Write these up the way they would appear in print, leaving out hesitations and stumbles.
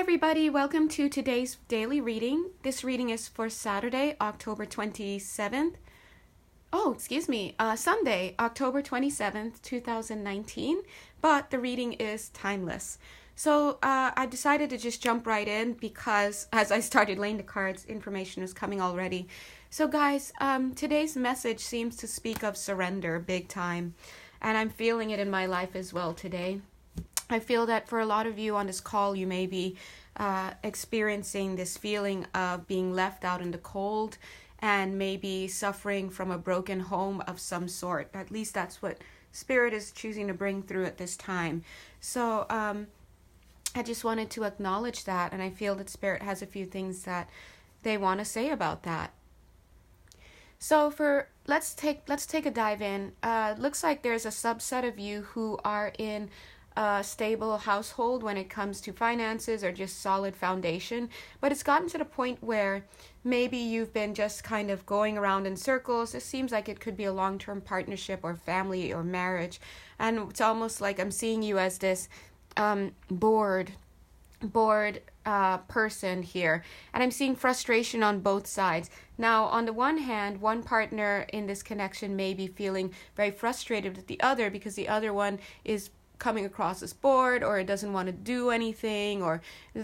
everybody, welcome to today's daily reading. This reading is for Saturday, October 27th. Sunday, October 27th, 2019, but the reading is timeless. So I decided to just jump right in because as I started laying the cards, information was coming already. So guys, today's message seems to speak of surrender big time, and I'm feeling it in my life as well today. I feel that for a lot of you on this call, you may be experiencing this feeling of being left out in the cold and maybe suffering from a broken home of some sort. At least that's what Spirit is choosing to bring through at this time. So I just wanted to acknowledge that, and I feel that Spirit has a few things that they want to say about that. So let's take a dive in. Looks like there's a subset of you who are in a stable household when it comes to finances or just solid foundation, but it's gotten to the point where maybe you've been just kind of going around in circles. It seems like it could be a long-term partnership or family or marriage, and it's almost like I'm seeing you as this bored person here, and I'm seeing frustration on both sides. Now, on the one hand, one partner in this connection may be feeling very frustrated with the other because the other one is coming across as bored, or it doesn't want to do anything, or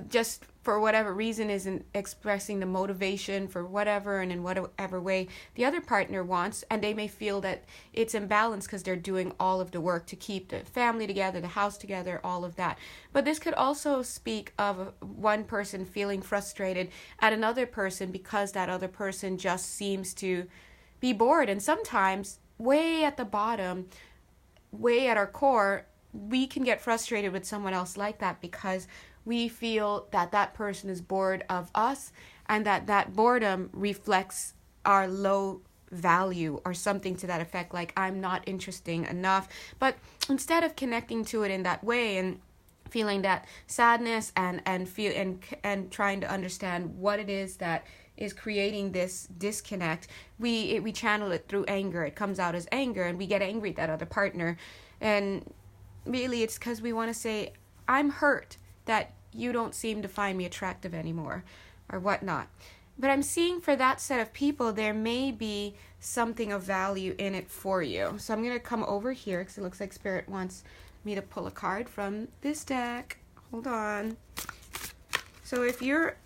just for whatever reason isn't expressing the motivation for whatever and in whatever way the other partner wants, and they may feel that it's imbalanced because they're doing all of the work to keep the family together, the house together, all of that. But this could also speak of one person feeling frustrated at another person because that other person just seems to be bored. And sometimes way at the bottom, way at our core, we can get frustrated with someone else like that because we feel that that person is bored of us, and that boredom reflects our low value or something to that effect, like I'm not interesting enough. But instead of connecting to it in that way and feeling that sadness and trying to understand what it is that is creating this disconnect, we channel it through anger. It comes out as anger, and we get angry at that other partner. And really, it's because we want to say, I'm hurt that you don't seem to find me attractive anymore, or whatnot. But I'm seeing for that set of people, there may be something of value in it for you. So I'm going to come over here because it looks like Spirit wants me to pull a card from this deck. Hold on. So if you're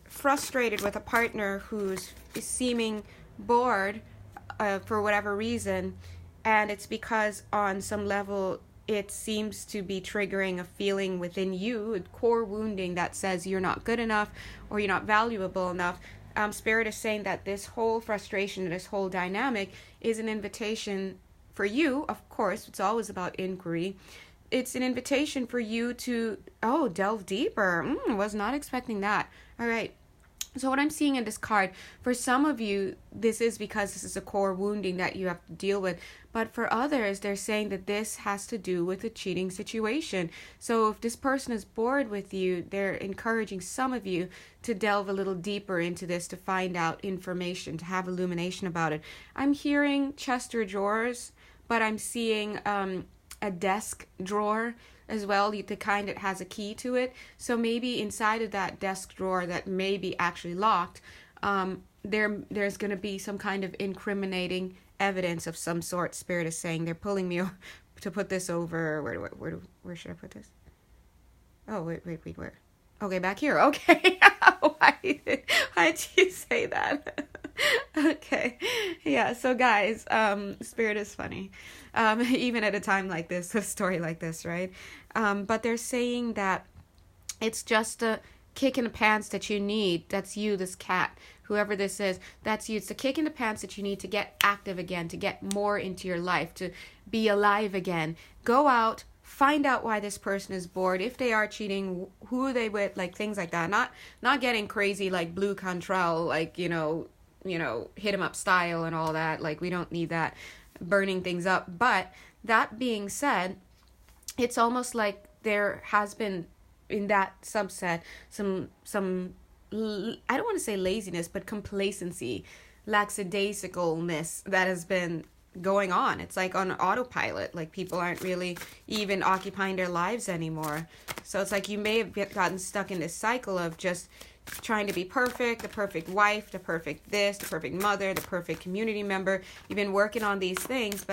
frustrated with a partner who's seeming bored for whatever reason, and it's because on some level it seems to be triggering a feeling within you, a core wounding that says you're not good enough or you're not valuable enough. Spirit is saying that this whole frustration, this whole dynamic is an invitation for you. Of course, it's always about inquiry. It's an invitation for you to, delve deeper. Was not expecting that. All right. So what I'm seeing in this card, for some of you, this is because this is a core wounding that you have to deal with. But for others, they're saying that this has to do with a cheating situation. So if this person is bored with you, they're encouraging some of you to delve a little deeper into this, to find out information, to have illumination about it. I'm hearing chest or drawers, but I'm seeing a desk drawer as well, the kind that has a key to it. So maybe inside of that desk drawer that may be actually locked, there's going to be some kind of incriminating evidence of some sort. Spirit is saying they're pulling me to put this over. Where should I put this? Oh, wait, where? Okay, back here. Okay. Why did you say that? Okay. Yeah, so guys, Spirit is funny. Even at a time like this, a story like this, right? But they're saying that it's just a kick in the pants that you need. That's you, this cat, whoever this is, that's you. It's the kick in the pants that you need to get active again, to get more into your life, to be alive again. Go out, find out why this person is bored. If they are cheating, who are they with, like things like that. Not getting crazy like Blue Control, like, you know, hit 'em up style and all that. Like, we don't need that, burning things up. But that being said, it's almost like there has been in that subset some I don't want to say laziness, but complacency, lackadaisicalness that has been going on. It's like on autopilot. Like people aren't really even occupying their lives anymore. So it's like you may have gotten stuck in this cycle of just trying to be perfect, the perfect wife, the perfect this, the perfect mother, the perfect community member. You've been working on these things,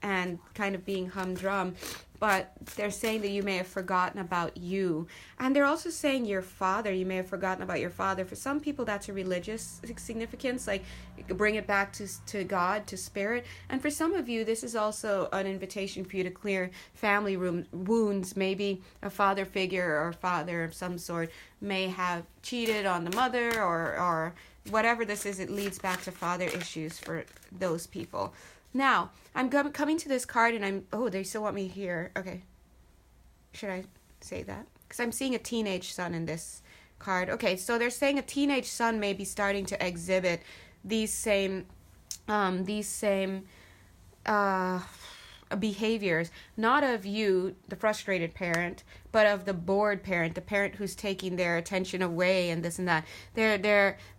and kind of being humdrum. But they're saying that you may have forgotten about you. And they're also saying your father, you may have forgotten about your father. For some people, that's a religious significance, like you could bring it back to God, to spirit. And for some of you, this is also an invitation for you to clear family wounds. Maybe a father figure or father of some sort may have cheated on the mother, or whatever this is, it leads back to father issues for those people. Now, I'm coming to this card and they still want me here. Okay. Should I say that? Because I'm seeing a teenage son in this card. Okay, so they're saying a teenage son may be starting to exhibit these same behaviors, not of you, the frustrated parent, but of the bored parent, the parent who's taking their attention away and this and that.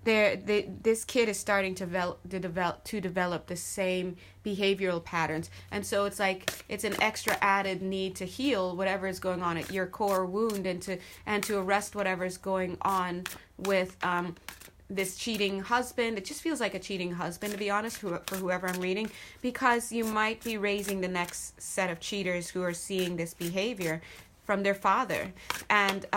This kid is starting to develop the same behavioral patterns, and so it's like it's an extra added need to heal whatever is going on at your core wound, and to arrest whatever is going on with this cheating husband. It just feels like a cheating husband, to be honest, for whoever I'm reading, because you might be raising the next set of cheaters who are seeing this behavior from their father, and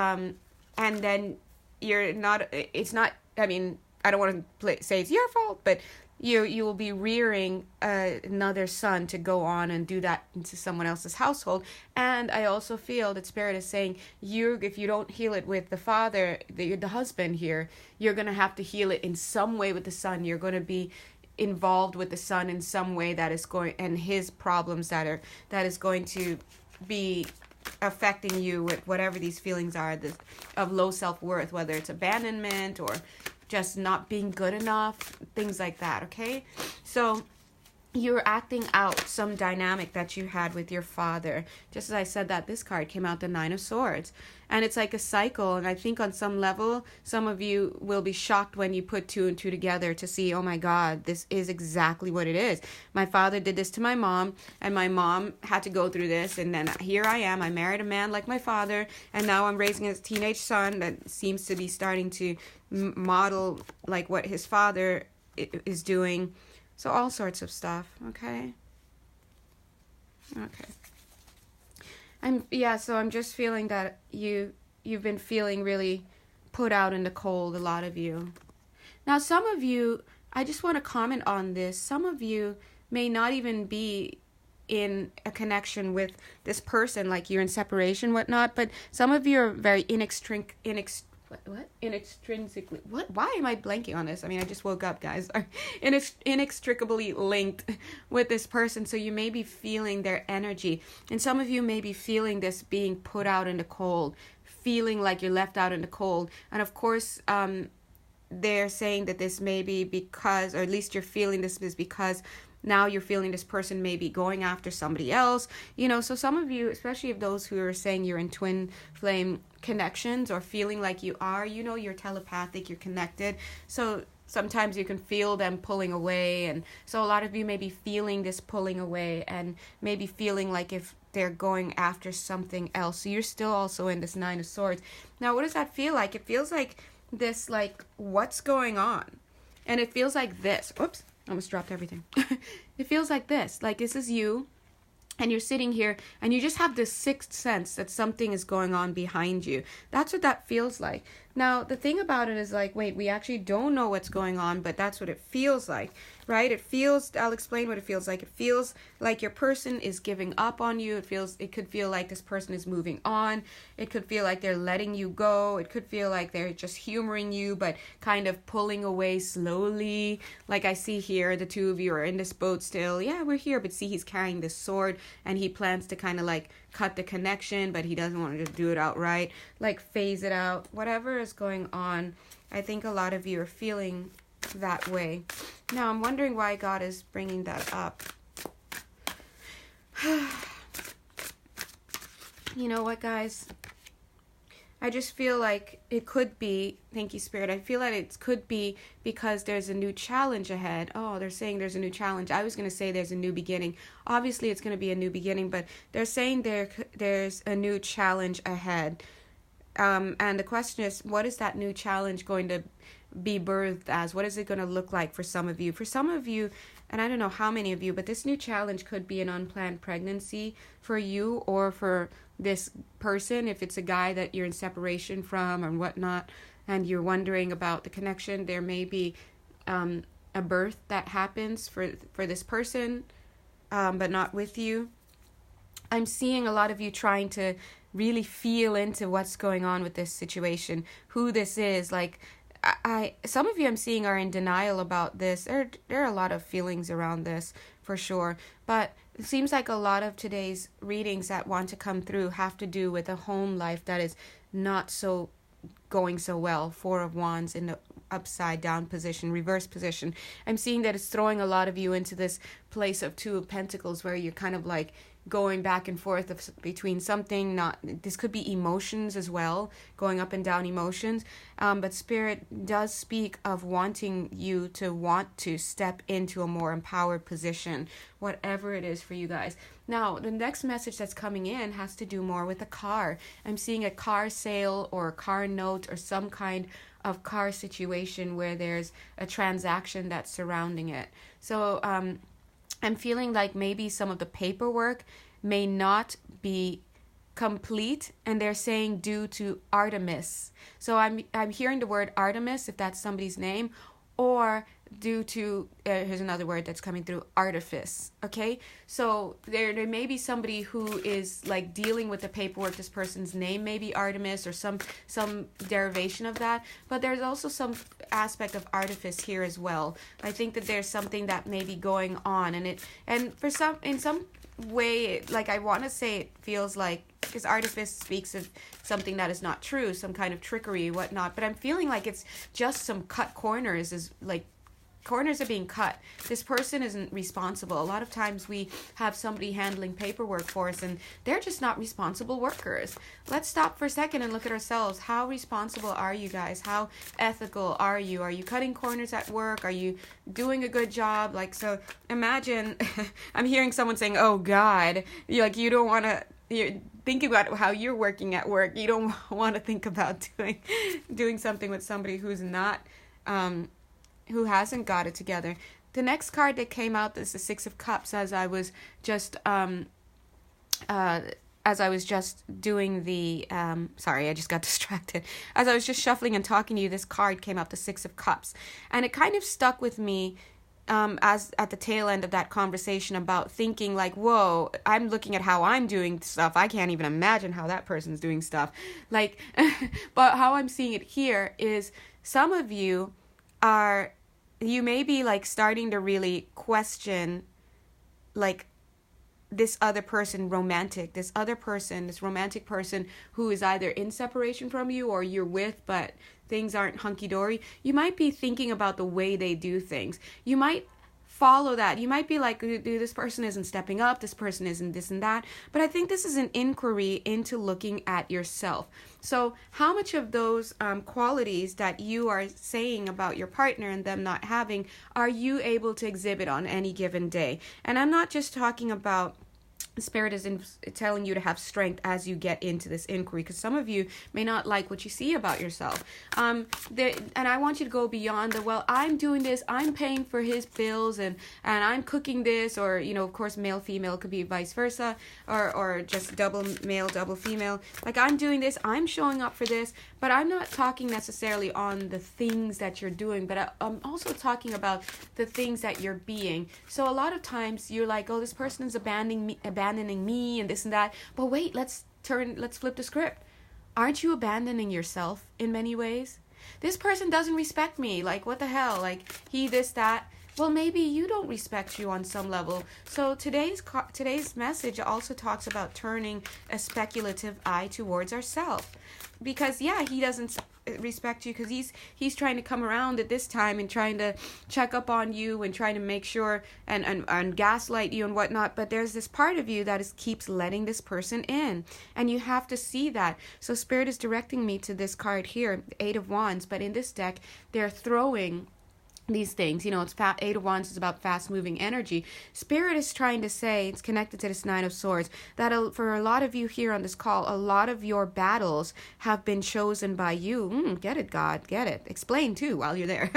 then you're not. It's not. I mean, I don't want to say it's your fault, but you will be rearing another son to go on and do that into someone else's household. And I also feel that Spirit is saying if you don't heal it with the father, the husband here, you're going to have to heal it in some way with the son. You're going to be involved with the son in some way that is going, and his problems that is going to be affecting you with whatever these feelings are of low self-worth, whether it's abandonment or just not being good enough, things like that, okay? So you're acting out some dynamic that you had with your father. Just as I said that, this card came out, the Nine of Swords. And it's like a cycle, and I think on some level, some of you will be shocked when you put two and two together to see, oh my God, this is exactly what it is. My father did this to my mom, and my mom had to go through this, and then here I am. I married a man like my father, and now I'm raising a teenage son that seems to be starting to model like what his father is doing. So all sorts of stuff, okay? Okay. So I'm just feeling that you've been feeling really put out in the cold, a lot of you. Now, some of you, I just want to comment on this. Some of you may not even be in a connection with this person, like you're in separation, whatnot, but some of you are very inextricably, why am I blanking on this? I mean, I just woke up, guys. Inextricably linked with this person, so you may be feeling their energy, and some of you may be feeling this being put out in the cold, feeling like you're left out in the cold. And of course, they're saying that this may be because, or at least you're feeling this is because now you're feeling this person may be going after somebody else, so some of you, especially of those who are saying you're in twin flame connections or feeling like you are, you're telepathic, you're connected, so sometimes you can feel them pulling away, and so a lot of you may be feeling this pulling away and maybe feeling like if they're going after something else. So you're still also in this Nine of Swords. Now, what does that feel like? It feels like this, like, what's going on? And it feels like this. Oops. Almost dropped everything. It feels like this. Like this is you, and you're sitting here, and you just have this sixth sense that something is going on behind you. That's what that feels like. Now, the thing about it is like, wait, we actually don't know what's going on, but that's what it feels like, right? I'll explain what it feels like. It feels like your person is giving up on you. It could feel like this person is moving on. It could feel like they're letting you go. It could feel like they're just humoring you, but kind of pulling away slowly. Like I see here, the two of you are in this boat still. Yeah, we're here, but see, he's carrying this sword, and he plans to kind of like cut the connection, but he doesn't want to do it outright, like phase it out, whatever is going on. I think a lot of you are feeling that way. Now, I'm wondering why God is bringing that up. You know what, guys? I just feel like it could be, thank you, Spirit, I feel like it could be because there's a new challenge ahead. Oh, they're saying there's a new challenge. I was going to say there's a new beginning. Obviously, it's going to be a new beginning, but they're saying there's a new challenge ahead. And the question is, what is that new challenge going to be birthed as? What is it going to look like for some of you? For some of you, and I don't know how many of you, but this new challenge could be an unplanned pregnancy for you or for this person. If it's a guy that you're in separation from or whatnot, and you're wondering about the connection, there may be a birth that happens for this person, but not with you. I'm seeing a lot of you trying to really feel into what's going on with this situation, who this is. Like, some of you I'm seeing are in denial about this. There are a lot of feelings around this for sure, but it seems like a lot of today's readings that want to come through have to do with a home life that is not so going so well. 4 of Wands in the upside down position, reverse position. I'm seeing that it's throwing a lot of you into this place of 2 of Pentacles where you're kind of like going back and forth between something, not, this could be emotions as well, going up and down emotions, but Spirit does speak of wanting you to want to step into a more empowered position, whatever it is for you guys. Now, the next message that's coming in has to do more with a car. I'm seeing a car sale or a car note or some kind of car situation where there's a transaction that's surrounding it. So, I'm feeling like maybe some of the paperwork may not be complete, and they're saying due to Artemis. So I'm hearing the word Artemis, if that's somebody's name, or due to here's another word that's coming through, artifice. Okay, so there may be somebody who is like dealing with the paperwork. This person's name may be Artemis or some derivation of that, but there's also some aspect of artifice here as well. I think that there's something that may be going on, and for some, in some way, like I want to say, it feels like, because artifice speaks of something that is not true, some kind of trickery, whatnot, but I'm feeling like it's just some cut corners, is like corners are being cut. This person isn't responsible. A lot of times we have somebody handling paperwork for us and they're just not responsible workers. Let's stop for a second and look at ourselves. How responsible are you guys? How ethical are you? Are you cutting corners at work? Are you doing a good job? Like, so imagine, I'm hearing someone saying, oh God, you don't want to, you're thinking about how you're working at work. You don't want to think about doing something with somebody who's not, who hasn't got it together. The next card that came out is the 6 of Cups. As I was just doing the sorry, I just got distracted. As I was just shuffling and talking to you, this card came out, the 6 of Cups, and it kind of stuck with me as at the tail end of that conversation about thinking like, whoa, I'm looking at how I'm doing stuff. I can't even imagine how that person's doing stuff. Like, but how I'm seeing it here is some of you may be like starting to really question like this other person, this romantic person who is either in separation from you or you're with, but things aren't hunky-dory. You might be thinking about the way they do things. You might follow that. You might be like, this person isn't stepping up, this person isn't this and that. But I think this is an inquiry into looking at yourself. So how much of those qualities that you are saying about your partner and them not having are you able to exhibit on any given day? And I'm not just talking about Spirit is telling you to have strength as you get into this inquiry, because some of you may not like what you see about yourself. And I want you to go beyond well, I'm doing this, I'm paying for his bills, and I'm cooking this, or, of course, male, female, could be vice versa, or just double male, double female. Like, I'm doing this, I'm showing up for this, but I'm not talking necessarily on the things that you're doing, but I'm also talking about the things that you're being. So a lot of times you're like, oh, this person is abandoning me and this and that. But wait, let's flip the script. Aren't you abandoning yourself in many ways? This person doesn't respect me. Like, what the hell? Like, he, this, that. Well, maybe you don't respect you on some level. So today's message also talks about turning a speculative eye towards ourselves. because he doesn't respect you, because he's trying to come around at this time and trying to check up on you and trying to make sure and gaslight you and whatnot. But there's this part of you that keeps letting this person in, and you have to see that. So Spirit is directing me to this card here, Eight of Wands, but in this deck they're throwing these things. It's Eight of Wands is about fast moving energy. Spirit is trying to say, it's connected to this Nine of Swords, that for a lot of you here on this call, a lot of your battles have been chosen by you. Get it, God, get it. Explain too while you're there.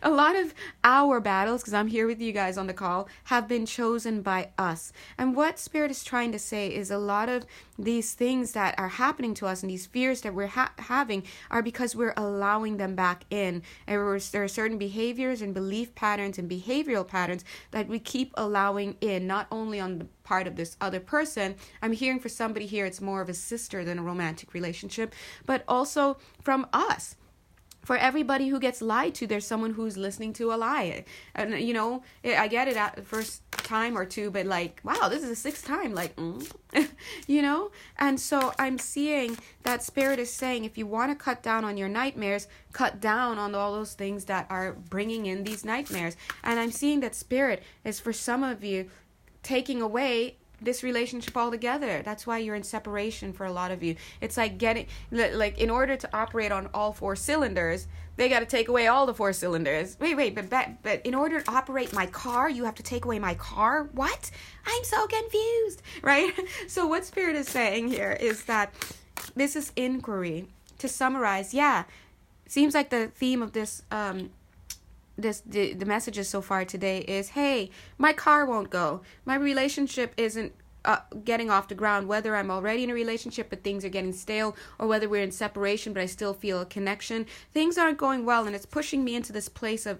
A lot of our battles, because I'm here with you guys on the call, have been chosen by us. And what Spirit is trying to say is a lot of these things that are happening to us and these fears that we're having are because we're allowing them back in. And there are certain behaviors and belief patterns and behavioral patterns that we keep allowing in, not only on the part of this other person. I'm hearing for somebody here it's more of a sister than a romantic relationship, but also from us. For everybody who gets lied to, there's someone who's listening to a lie. And, I get it at the first time or two, but like, wow, this is the sixth time. Like, And so I'm seeing that Spirit is saying, if you want to cut down on your nightmares, cut down on all those things that are bringing in these nightmares. And I'm seeing that Spirit is, for some of you, taking away this relationship altogether. That's why you're in separation for a lot of you. It's like in order to operate on all four cylinders, they got to take away all the four cylinders. Wait, but in order to operate my car, you have to take away my car? What? I'm so confused, right? So what Spirit is saying here is that this is inquiry. To summarize, seems like the theme of this the messages so far today is, hey, my car won't go. My relationship isn't getting off the ground, whether I'm already in a relationship but things are getting stale, or whether we're in separation but I still feel a connection. Things aren't going well, and it's pushing me into this place of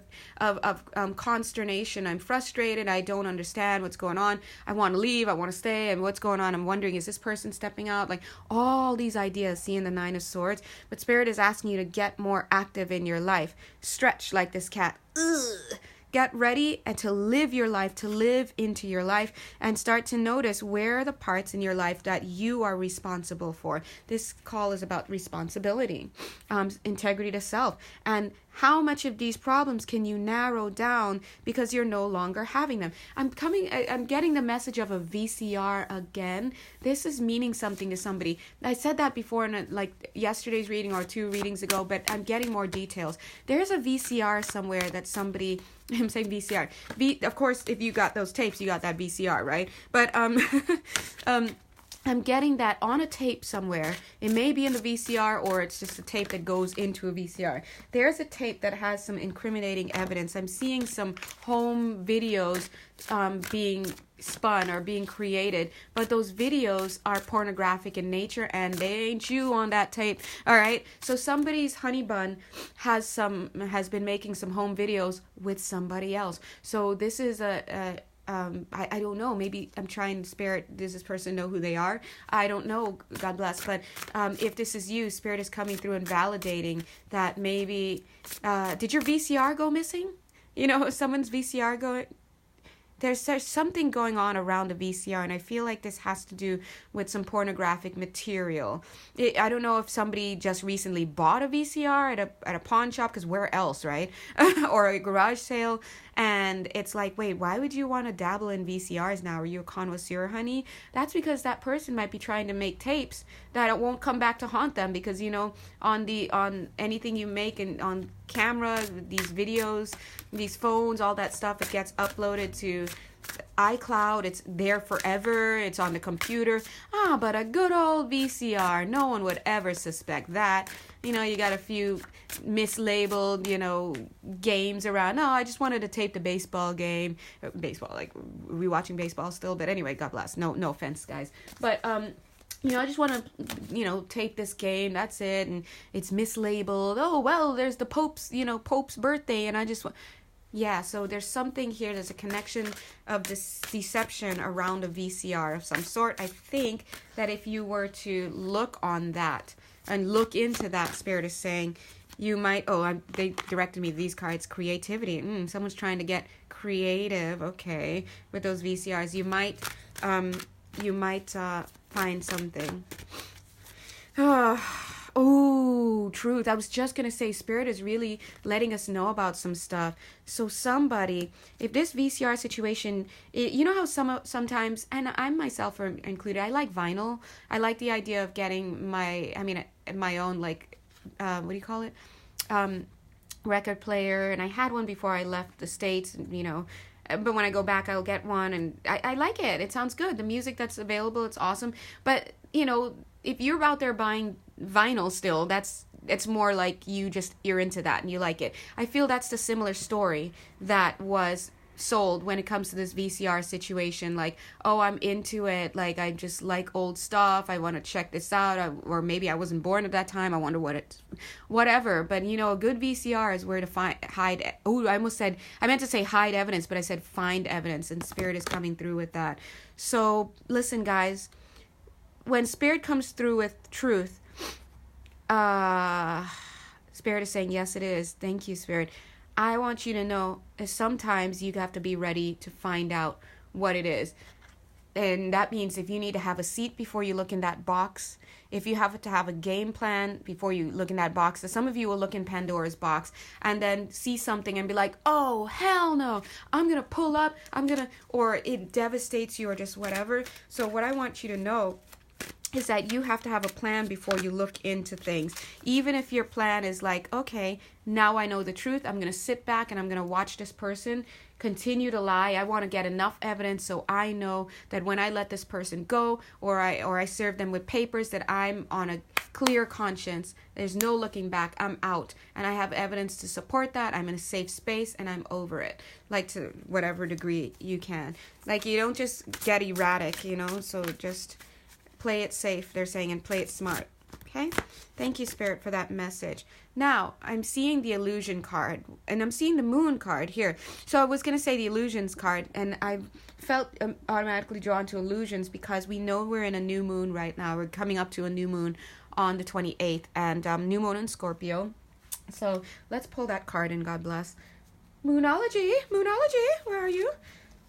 consternation. I'm frustrated. I don't understand what's going on. I want to leave. I want to stay. And what's going on? I'm wondering, is this person stepping out? Like all these ideas, seeing the Nine of Swords. But Spirit is asking you to get more active in your life. Stretch like this cat. Ugh. Get ready and to live your life, to live into your life, and start to notice where are the parts in your life that you are responsible for. This call is about responsibility, integrity to self, and how much of these problems can you narrow down because you're no longer having them. I'm getting the message of a VCR again. This is meaning something to somebody. I said that before in like yesterday's reading or 2 readings ago, but I'm getting more details. There's a VCR somewhere that somebody, I'm saying VCR. Of course, if you got those tapes, you got that VCR, right? But I'm getting that on a tape somewhere. It may be in the VCR, or it's just a tape that goes into a VCR. There's a tape that has some incriminating evidence. I'm seeing some home videos being spun or being created, but those videos are pornographic in nature, and they ain't you on that tape. All right, so somebody's honey bun has been making some home videos with somebody else. So this is I don't know, maybe I'm trying to Spirit, does this person know who they are? I don't know, God bless, but if this is you, Spirit is coming through and validating that maybe, did your VCR go missing? Someone's VCR going, there's something going on around the VCR, and I feel like this has to do with some pornographic material. I don't know if somebody just recently bought a VCR at a pawn shop, because where else, right? Or a garage sale, and it's like, wait, why would you want to dabble in VCRs now? Are you a connoisseur, honey? That's because that person might be trying to make tapes that it won't come back to haunt them, because on anything you make and on camera, these videos, these phones, all that stuff, it gets uploaded to iCloud. It's there forever. It's on the computer. But a good old VCR, no one would ever suspect that. You got a few mislabeled, games around. No, I just wanted to tape the baseball game. Baseball, like, we watching baseball still? But anyway, God bless. No offense, guys. But, I just want to, tape this game. That's it. And it's mislabeled. Oh, well, there's the Pope's birthday. And I just want... Yeah, so there's something here. There's a connection of this deception around a VCR of some sort. I think that if you were to look on that and look into that, Spirit is saying you might... they directed me these cards. Creativity. Someone's trying to get creative, okay, with those VCRs. You might find something. Oh, truth. I was just going to say Spirit is really letting us know about some stuff. So somebody, if this VCR situation, you know how sometimes, and I myself are included, I like vinyl. I like the idea of getting my own, like, what do you call it? Record player. And I had one before I left the States, you know. But when I go back, I'll get one. And I like it. It sounds good. The music that's available, it's awesome. But, you know, if you're out there buying vinyl still, it's more like you're into that and you like it. I feel that's the similar story that was sold when it comes to this VCR situation. Like, oh, I'm into it. Like, I just like old stuff. I want to check this out. Or maybe I wasn't born at that time. I wonder whatever. But, you know, a good VCR is where to hide. Oh, I meant to say hide evidence, but I said find evidence, and Spirit is coming through with that. So listen, guys, when Spirit comes through with truth, Spirit is saying, yes, it is. Thank you, Spirit. I want you to know that sometimes you have to be ready to find out what it is. And that means if you need to have a seat before you look in that box, if you have to have a game plan before you look in that box. So some of you will look in Pandora's box and then see something and be like, oh, hell no, I'm going to pull up, or it devastates you or just whatever. So what I want you to know is that you have to have a plan before you look into things. Even if your plan is like, okay, now I know the truth, I'm going to sit back and I'm going to watch this person continue to lie. I want to get enough evidence so I know that when I let this person go, or I serve them with papers, that I'm on a clear conscience. There's no looking back. I'm out. And I have evidence to support that. I'm in a safe space and I'm over it. Like, to whatever degree you can. Like, you don't just get erratic, you know, so just play it safe, they're saying, and play it smart. Okay? Thank you, Spirit, for that message. Now, I'm seeing the illusion card, and I'm seeing the moon card here. So I was going to say the illusions card, and I felt automatically drawn to illusions because we know we're in a new moon right now. We're coming up to a new moon on the 28th, and new moon in Scorpio. So let's pull that card in, God bless. Moonology, where are you?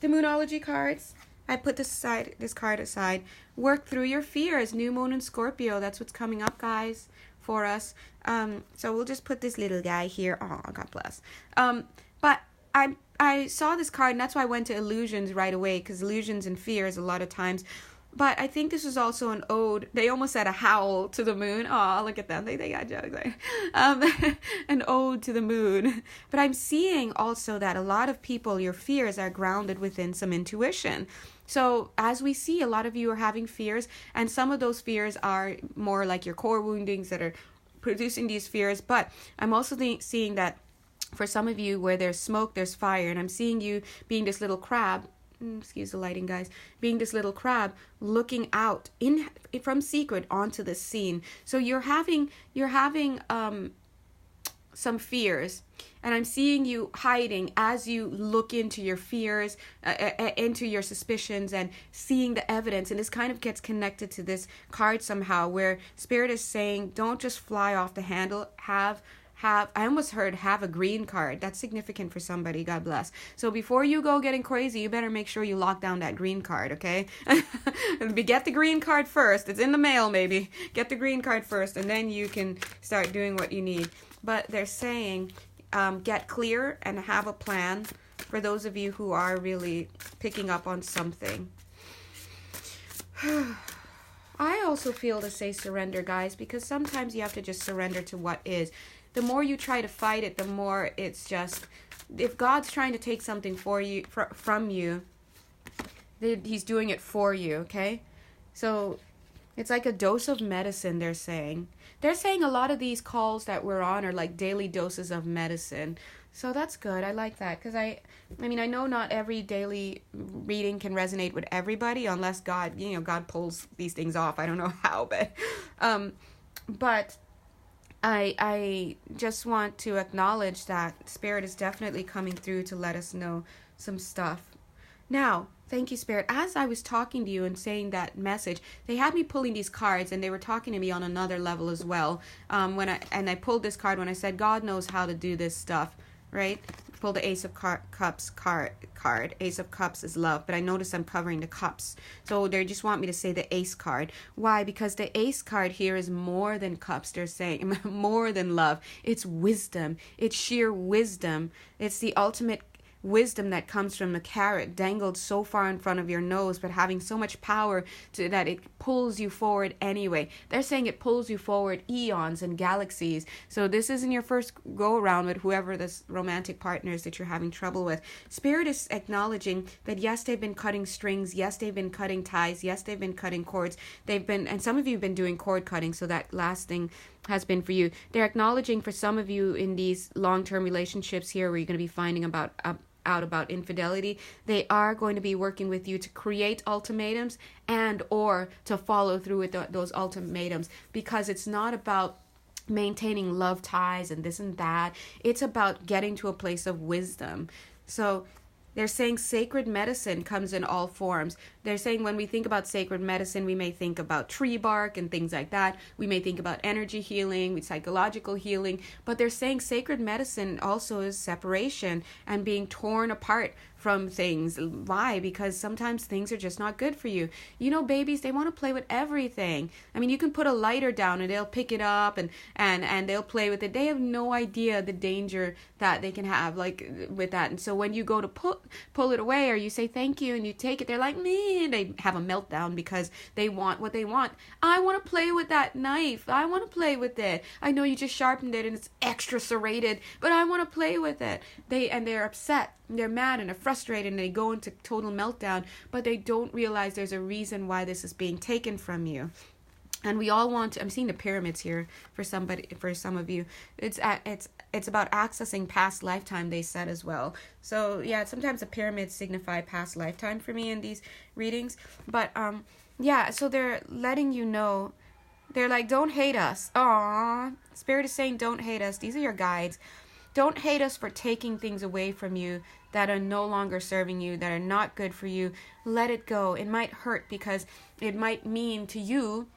The Moonology cards. I put this card aside. Work through your fears. New moon in Scorpio. That's what's coming up, guys, for us. So we'll just put this little guy here. Oh, God bless. But I saw this card, and that's why I went to illusions right away, because illusions and fears a lot of times. But I think this is also an ode. They almost said a howl to the moon. Oh, look at them. They got jokes. An ode to the moon. But I'm seeing also that a lot of people, your fears are grounded within some intuition. So as we see, a lot of you are having fears, and some of those fears are more like your core woundings that are producing these fears. But I'm also seeing that for some of you, where there's smoke, there's fire. And I'm seeing you being this little crab. Excuse the lighting, guys. Being this little crab looking out from secret onto the scene. So you're having some fears, and I'm seeing you hiding as you look into your fears, into your suspicions, and seeing the evidence. And this kind of gets connected to this card somehow, where Spirit is saying, don't just fly off the handle. I almost heard have a green card. That's significant for somebody. God bless. So before you go getting crazy, you better make sure you lock down that green card, okay? Get the green card first. It's in the mail, maybe. Get the green card first, and then you can start doing what you need. But they're saying, get clear and have a plan for those of you who are really picking up on something. I also feel to say surrender, guys, because sometimes you have to just surrender to what is. The more you try to fight it, the more it's just, if God's trying to take something from you, he's doing it for you, okay? So it's like a dose of medicine, they're saying. They're saying a lot of these calls that we're on are like daily doses of medicine. So that's good. I like that, because I know not every daily reading can resonate with everybody unless God pulls these things off. I don't know how, but I just want to acknowledge that Spirit is definitely coming through to let us know some stuff. Now, thank you, Spirit. As I was talking to you and saying that message, they had me pulling these cards, and they were talking to me on another level as well. I pulled this card when I said, God knows how to do this stuff. right? Pull the Ace of Cups card. Ace of Cups is love, but I notice I'm covering the cups. So they just want me to say the Ace card. Why? Because the Ace card here is more than cups. They're saying more than love. It's wisdom. It's sheer wisdom. It's the ultimate wisdom that comes from the carrot dangled so far in front of your nose, but having so much power to that it pulls you forward anyway. They're saying it pulls you forward eons and galaxies. So this isn't your first go around with whoever this romantic partner is that you're having trouble with. Spirit is acknowledging that yes, they've been cutting strings, yes, they've been cutting ties, yes, they've been cutting cords, and some of you have been doing cord cutting, so that last thing has been for you. They're acknowledging for some of you in these long-term relationships here where you're going to be finding out about infidelity, they are going to be working with you to create ultimatums and or to follow through with those ultimatums, because it's not about maintaining love ties and this and that. It's about getting to a place of wisdom. So they're saying sacred medicine comes in all forms. They're saying when we think about sacred medicine, we may think about tree bark and things like that. We may think about energy healing, psychological healing. But they're saying sacred medicine also is separation and being torn apart from things. Why? Because sometimes things are just not good for you. You know, babies, they want to play with everything. I mean, you can put a lighter down and they'll pick it up and they'll play with it. They have no idea the danger that they can have like with that. And so when you go to pull it away, or you say thank you and you take it, they're like, me. They have a meltdown because they want what they want. I want to play with that knife. I want to play with it. I know you just sharpened it and it's extra serrated, but I want to play with it. They're upset. They're mad and they're frustrated and they go into total meltdown, but they don't realize there's a reason why this is being taken from you. And we all want to, I'm seeing the pyramids here for some of you. It's about accessing past lifetime, they said as well. So yeah, sometimes the pyramids signify past lifetime for me in these readings. But yeah, so they're letting you know, they're like, don't hate us. Aww. Spirit is saying, don't hate us. These are your guides. Don't hate us for taking things away from you that are no longer serving you, that are not good for you. Let it go. It might hurt because it might mean to you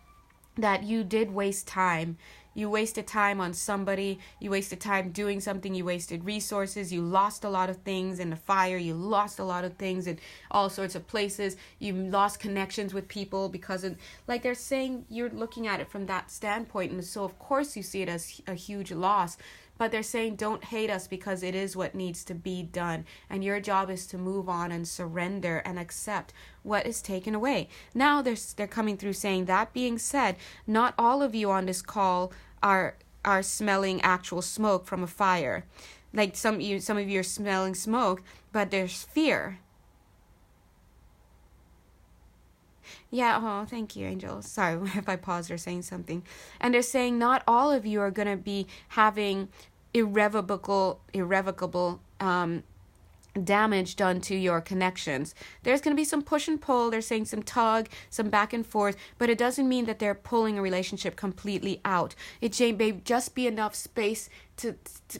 that you did waste time. You wasted time on somebody. You wasted time doing something. You wasted resources. You lost a lot of things in the fire. You lost a lot of things in all sorts of places. You lost connections with people because of, like they're saying, you're looking at it from that standpoint. And so, of course, you see it as a huge loss. But they're saying don't hate us because it is what needs to be done. And your job is to move on and surrender and accept what is taken away. Now they're coming through saying, that being said, not all of you on this call are smelling actual smoke from a fire. Like some of you are smelling smoke, but there's fear. Yeah, oh, thank you, Angel. Sorry if I paused or saying something. And they're saying not all of you are going to be having irrevocable damage done to your connections. There's going to be some push and pull. They're saying some tug, some back and forth, but it doesn't mean that they're pulling a relationship completely out. It may just be enough space to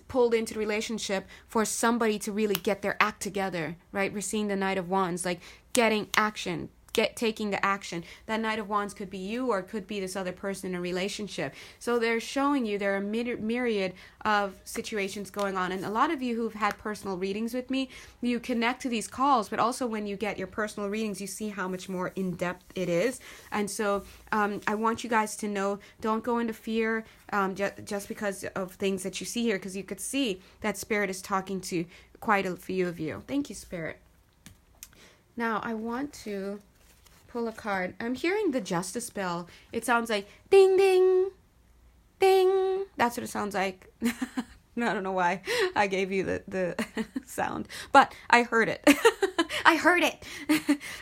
pull into the relationship for somebody to really get their act together, right? We're seeing the Knight of Wands, like getting action, taking the action. That Knight of Wands could be you or it could be this other person in a relationship. So they're showing you there are a myriad of situations going on. And a lot of you who've had personal readings with me, you connect to these calls, but also when you get your personal readings, you see how much more in-depth it is. And so I want you guys to know, don't go into fear just because of things that you see here, because you could see that Spirit is talking to quite a few of you. Thank you, Spirit. Now, I want to pull a card. I'm hearing the Justice bell. It sounds like ding, ding, ding. That's what it sounds like. I don't know why I gave you the sound, but I heard it. I heard it.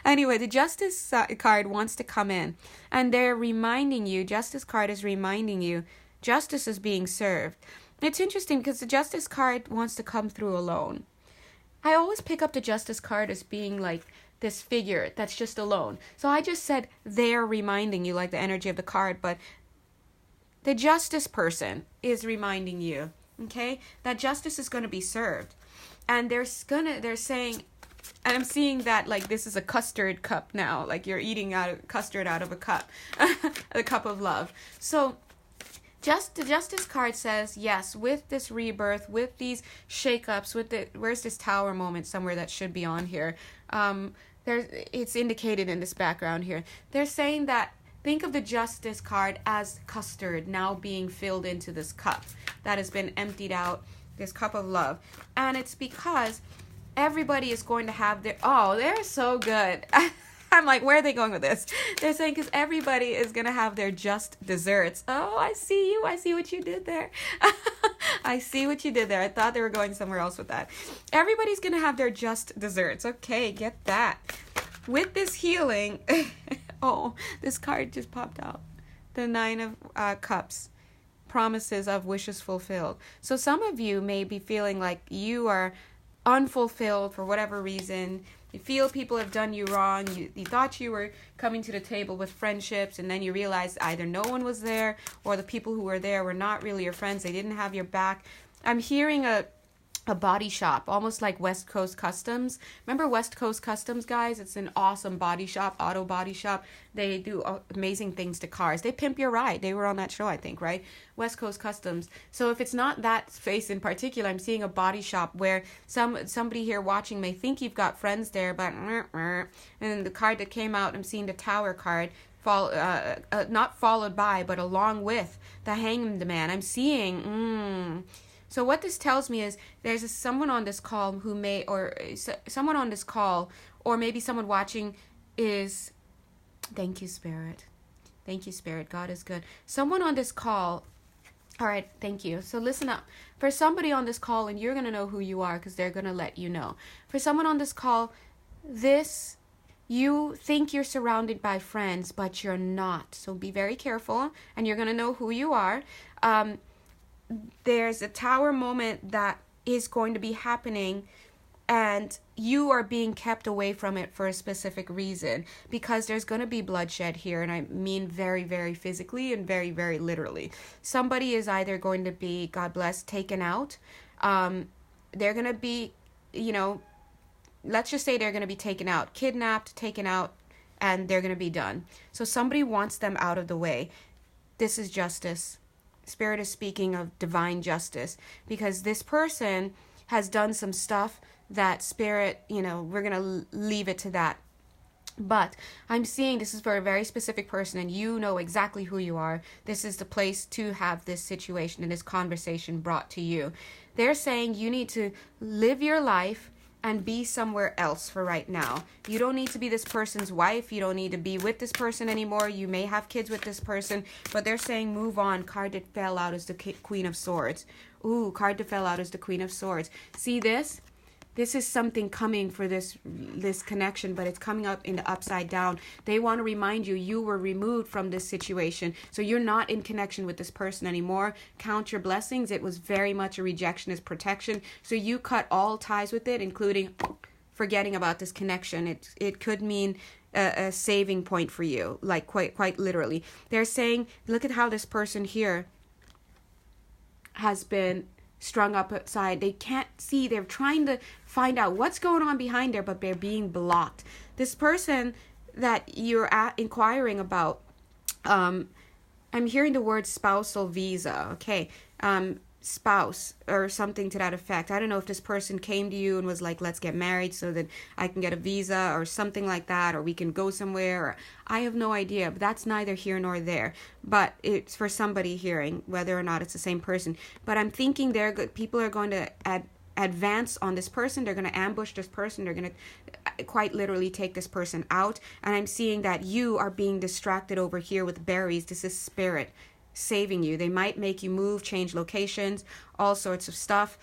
Anyway, the Justice card wants to come in, and they're reminding you, Justice card is reminding you, justice is being served. It's interesting because the Justice card wants to come through alone. I always pick up the Justice card as being like this figure that's just alone. So I just said they're reminding you, like the energy of the card, but the justice person is reminding you, okay, that justice is going to be served. And they're saying, and I'm seeing that like this is a custard cup now, like you're eating custard out of a cup, a cup of love. So The Justice card says, yes, with this rebirth, with these shakeups, where's this tower moment somewhere that should be on here? It's indicated in this background here. They're saying that think of the Justice card as custard now being filled into this cup that has been emptied out, this cup of love. And it's because everybody is going to have they're so good. I'm like, where are they going with this? They're saying because everybody is going to have their just desserts. Oh, I see you. I see what you did there. I see what you did there. I thought they were going somewhere else with that. Everybody's going to have their just desserts. Okay, get that. With this healing, oh, this card just popped out. The 9 of Cups. Promises of wishes fulfilled. So some of you may be feeling like you are unfulfilled for whatever reason. You feel people have done you wrong. You thought you were coming to the table with friendships, and then you realized either no one was there or the people who were there were not really your friends. They didn't have your back. I'm hearing a body shop, almost like West Coast Customs. Remember West Coast Customs, guys? It's an awesome body shop, auto body shop. They do amazing things to cars. They pimp your ride. They were on that show, I think, right? West Coast Customs. So if it's not that space in particular, I'm seeing a body shop where somebody here watching may think you've got friends there, but and the card that came out, I'm seeing the Tower card, not followed by, but along with the Hanged Man. I'm seeing So what this tells me is there's someone on this call who may, or someone on this call, or maybe someone watching is, thank you, Spirit. Thank you, Spirit. God is good. Someone on this call, all right, thank you. So listen up. For somebody on this call, and you're going to know who you are because they're going to let you know. For someone on this call, you think you're surrounded by friends, but you're not. So be very careful, and you're going to know who you are. There's a tower moment that is going to be happening, and you are being kept away from it for a specific reason, because there's going to be bloodshed here, and I mean very, very physically and very, very literally. Somebody is either going to be, God bless, taken out. They're going to be, let's just say they're going to be taken out, kidnapped, taken out, and they're going to be done. So somebody wants them out of the way. This is justice. Spirit is speaking of divine justice, because this person has done some stuff that Spirit, we're going to leave it to that. But I'm seeing this is for a very specific person, and you know exactly who you are. This is the place to have this situation and this conversation brought to you. They're saying you need to live your life and be somewhere else for right now. You don't need to be this person's wife. You don't need to be with this person anymore. You may have kids with this person, but they're saying move on. Card that fell out is the Queen of Swords. Ooh, card that fell out is the Queen of Swords. See this? This is something coming for this connection, but it's coming up in the upside down. They want to remind you were removed from this situation, so you're not in connection with this person anymore. Count your blessings. It was very much a rejection as protection, so you cut all ties with it, including forgetting about this connection. It could mean a saving point for you, like quite literally. They're saying, look at how this person here has been strung up outside. They can't see. They're trying to find out what's going on behind there, but they're being blocked. This person that you're inquiring about, I'm hearing the word spousal visa. Okay. Spouse or something to that effect. I don't know if this person came to you and was like, let's get married so that I can get a visa or something like that, or we can go somewhere, or I have no idea, but that's neither here nor there. But it's for somebody hearing, whether or not it's the same person. But I'm thinking people are going to advance on this person. They're going to ambush this person. They're going to quite literally take this person out. And I'm seeing that you are being distracted over here with berries. This is Spirit saving you. They might make you move, change locations, all sorts of stuff.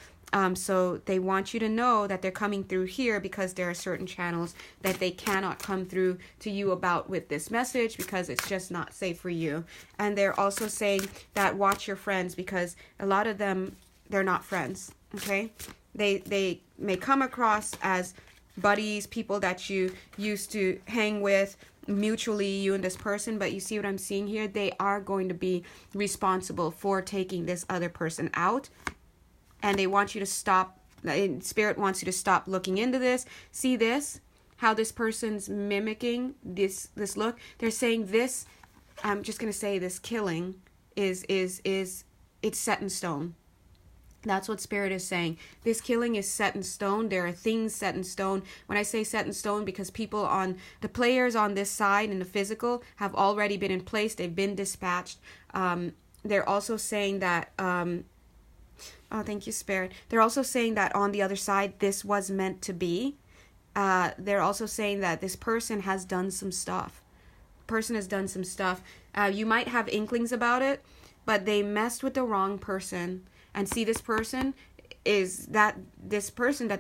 So they want you to know that they're coming through here, because there are certain channels that they cannot come through to you about with this message, because it's just not safe for you. And they're also saying that watch your friends, because a lot of them, they're not friends. Okay. They may come across as buddies, people that you used to hang with mutually, you and this person, but you see what I'm seeing here? They are going to be responsible for taking this other person out, and they want you to stop. Spirit wants you to stop looking into this. See this? How this person's mimicking this look? They're saying this, I'm just going to say this killing it's set in stone. That's what Spirit is saying. This killing is set in stone. There are things set in stone. When I say set in stone, because the players on this side in the physical have already been in place. They've been dispatched. They're also saying that, oh, thank you, Spirit. They're also saying that on the other side, this was meant to be. They're also saying that this person has done some stuff. You might have inklings about it, but they messed with the wrong person. And see, this person that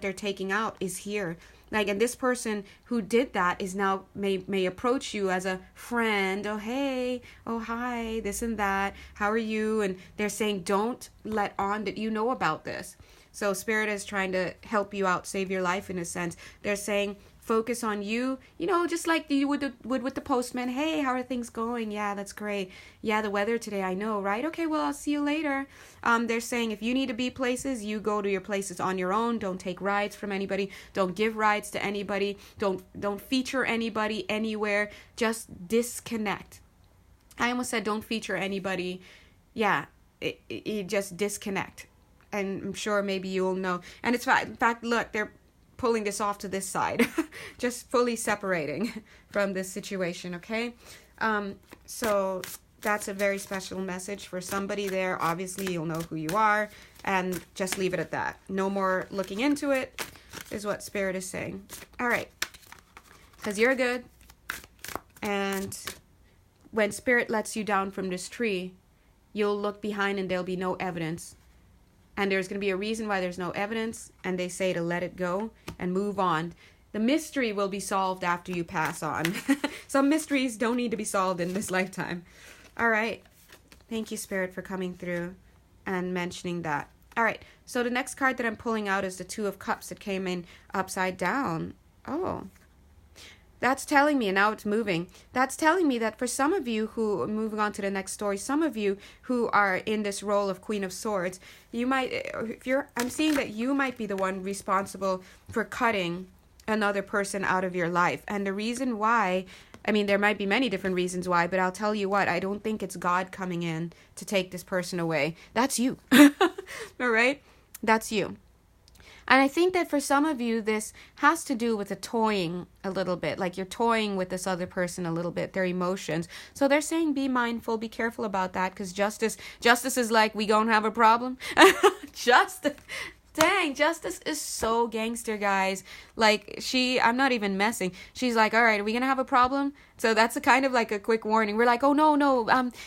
they're taking out is here. Like, and this person who did that is now may approach you as a friend. Oh, hey. Oh, hi. This and that. How are you? And they're saying, don't let on that you know about this. So Spirit is trying to help you out, save your life in a sense. They're saying, focus on you, just like you would with the postman. Hey, how are things going? Yeah, that's great. Yeah, the weather today, I know, right? Okay, well, I'll see you later. They're saying if you need to be places, you go to your places on your own. Don't take rides from anybody. Don't give rides to anybody. Don't feature anybody anywhere. Just disconnect. I almost said don't feature anybody. Yeah, you just disconnect. And I'm sure maybe you'll know. And it's in fact, look, they're pulling this off to this side, just fully separating from this situation, okay? So that's a very special message for somebody there. Obviously, you'll know who you are, and just leave it at that. No more looking into it, is what Spirit is saying. All right, because you're good, and when Spirit lets you down from this tree, you'll look behind and there'll be no evidence. And there's going to be a reason why there's no evidence, and they say to let it go and move on. The mystery will be solved after you pass on. Some mysteries don't need to be solved in this lifetime. All right. Thank you, Spirit, for coming through and mentioning that. All right. So the next card that I'm pulling out is the Two of Cups that came in upside down. Oh. That's telling me, and now it's moving, that's telling me that for some of you who, moving on to the next story, some of you who are in this role of Queen of Swords, I'm seeing that you might be the one responsible for cutting another person out of your life. And the reason why, there might be many different reasons why, but I'll tell you what, I don't think it's God coming in to take this person away. That's you. All right? That's you. And I think that for some of you, this has to do with the toying a little bit. Like you're toying with this other person a little bit, their emotions. So they're saying be mindful, be careful about that, because justice is like, we gonna have a problem. Justice is so gangster, guys. Like I'm not even messing. She's like, all right, are we gonna have a problem? So that's a kind of like a quick warning. We're like, oh no,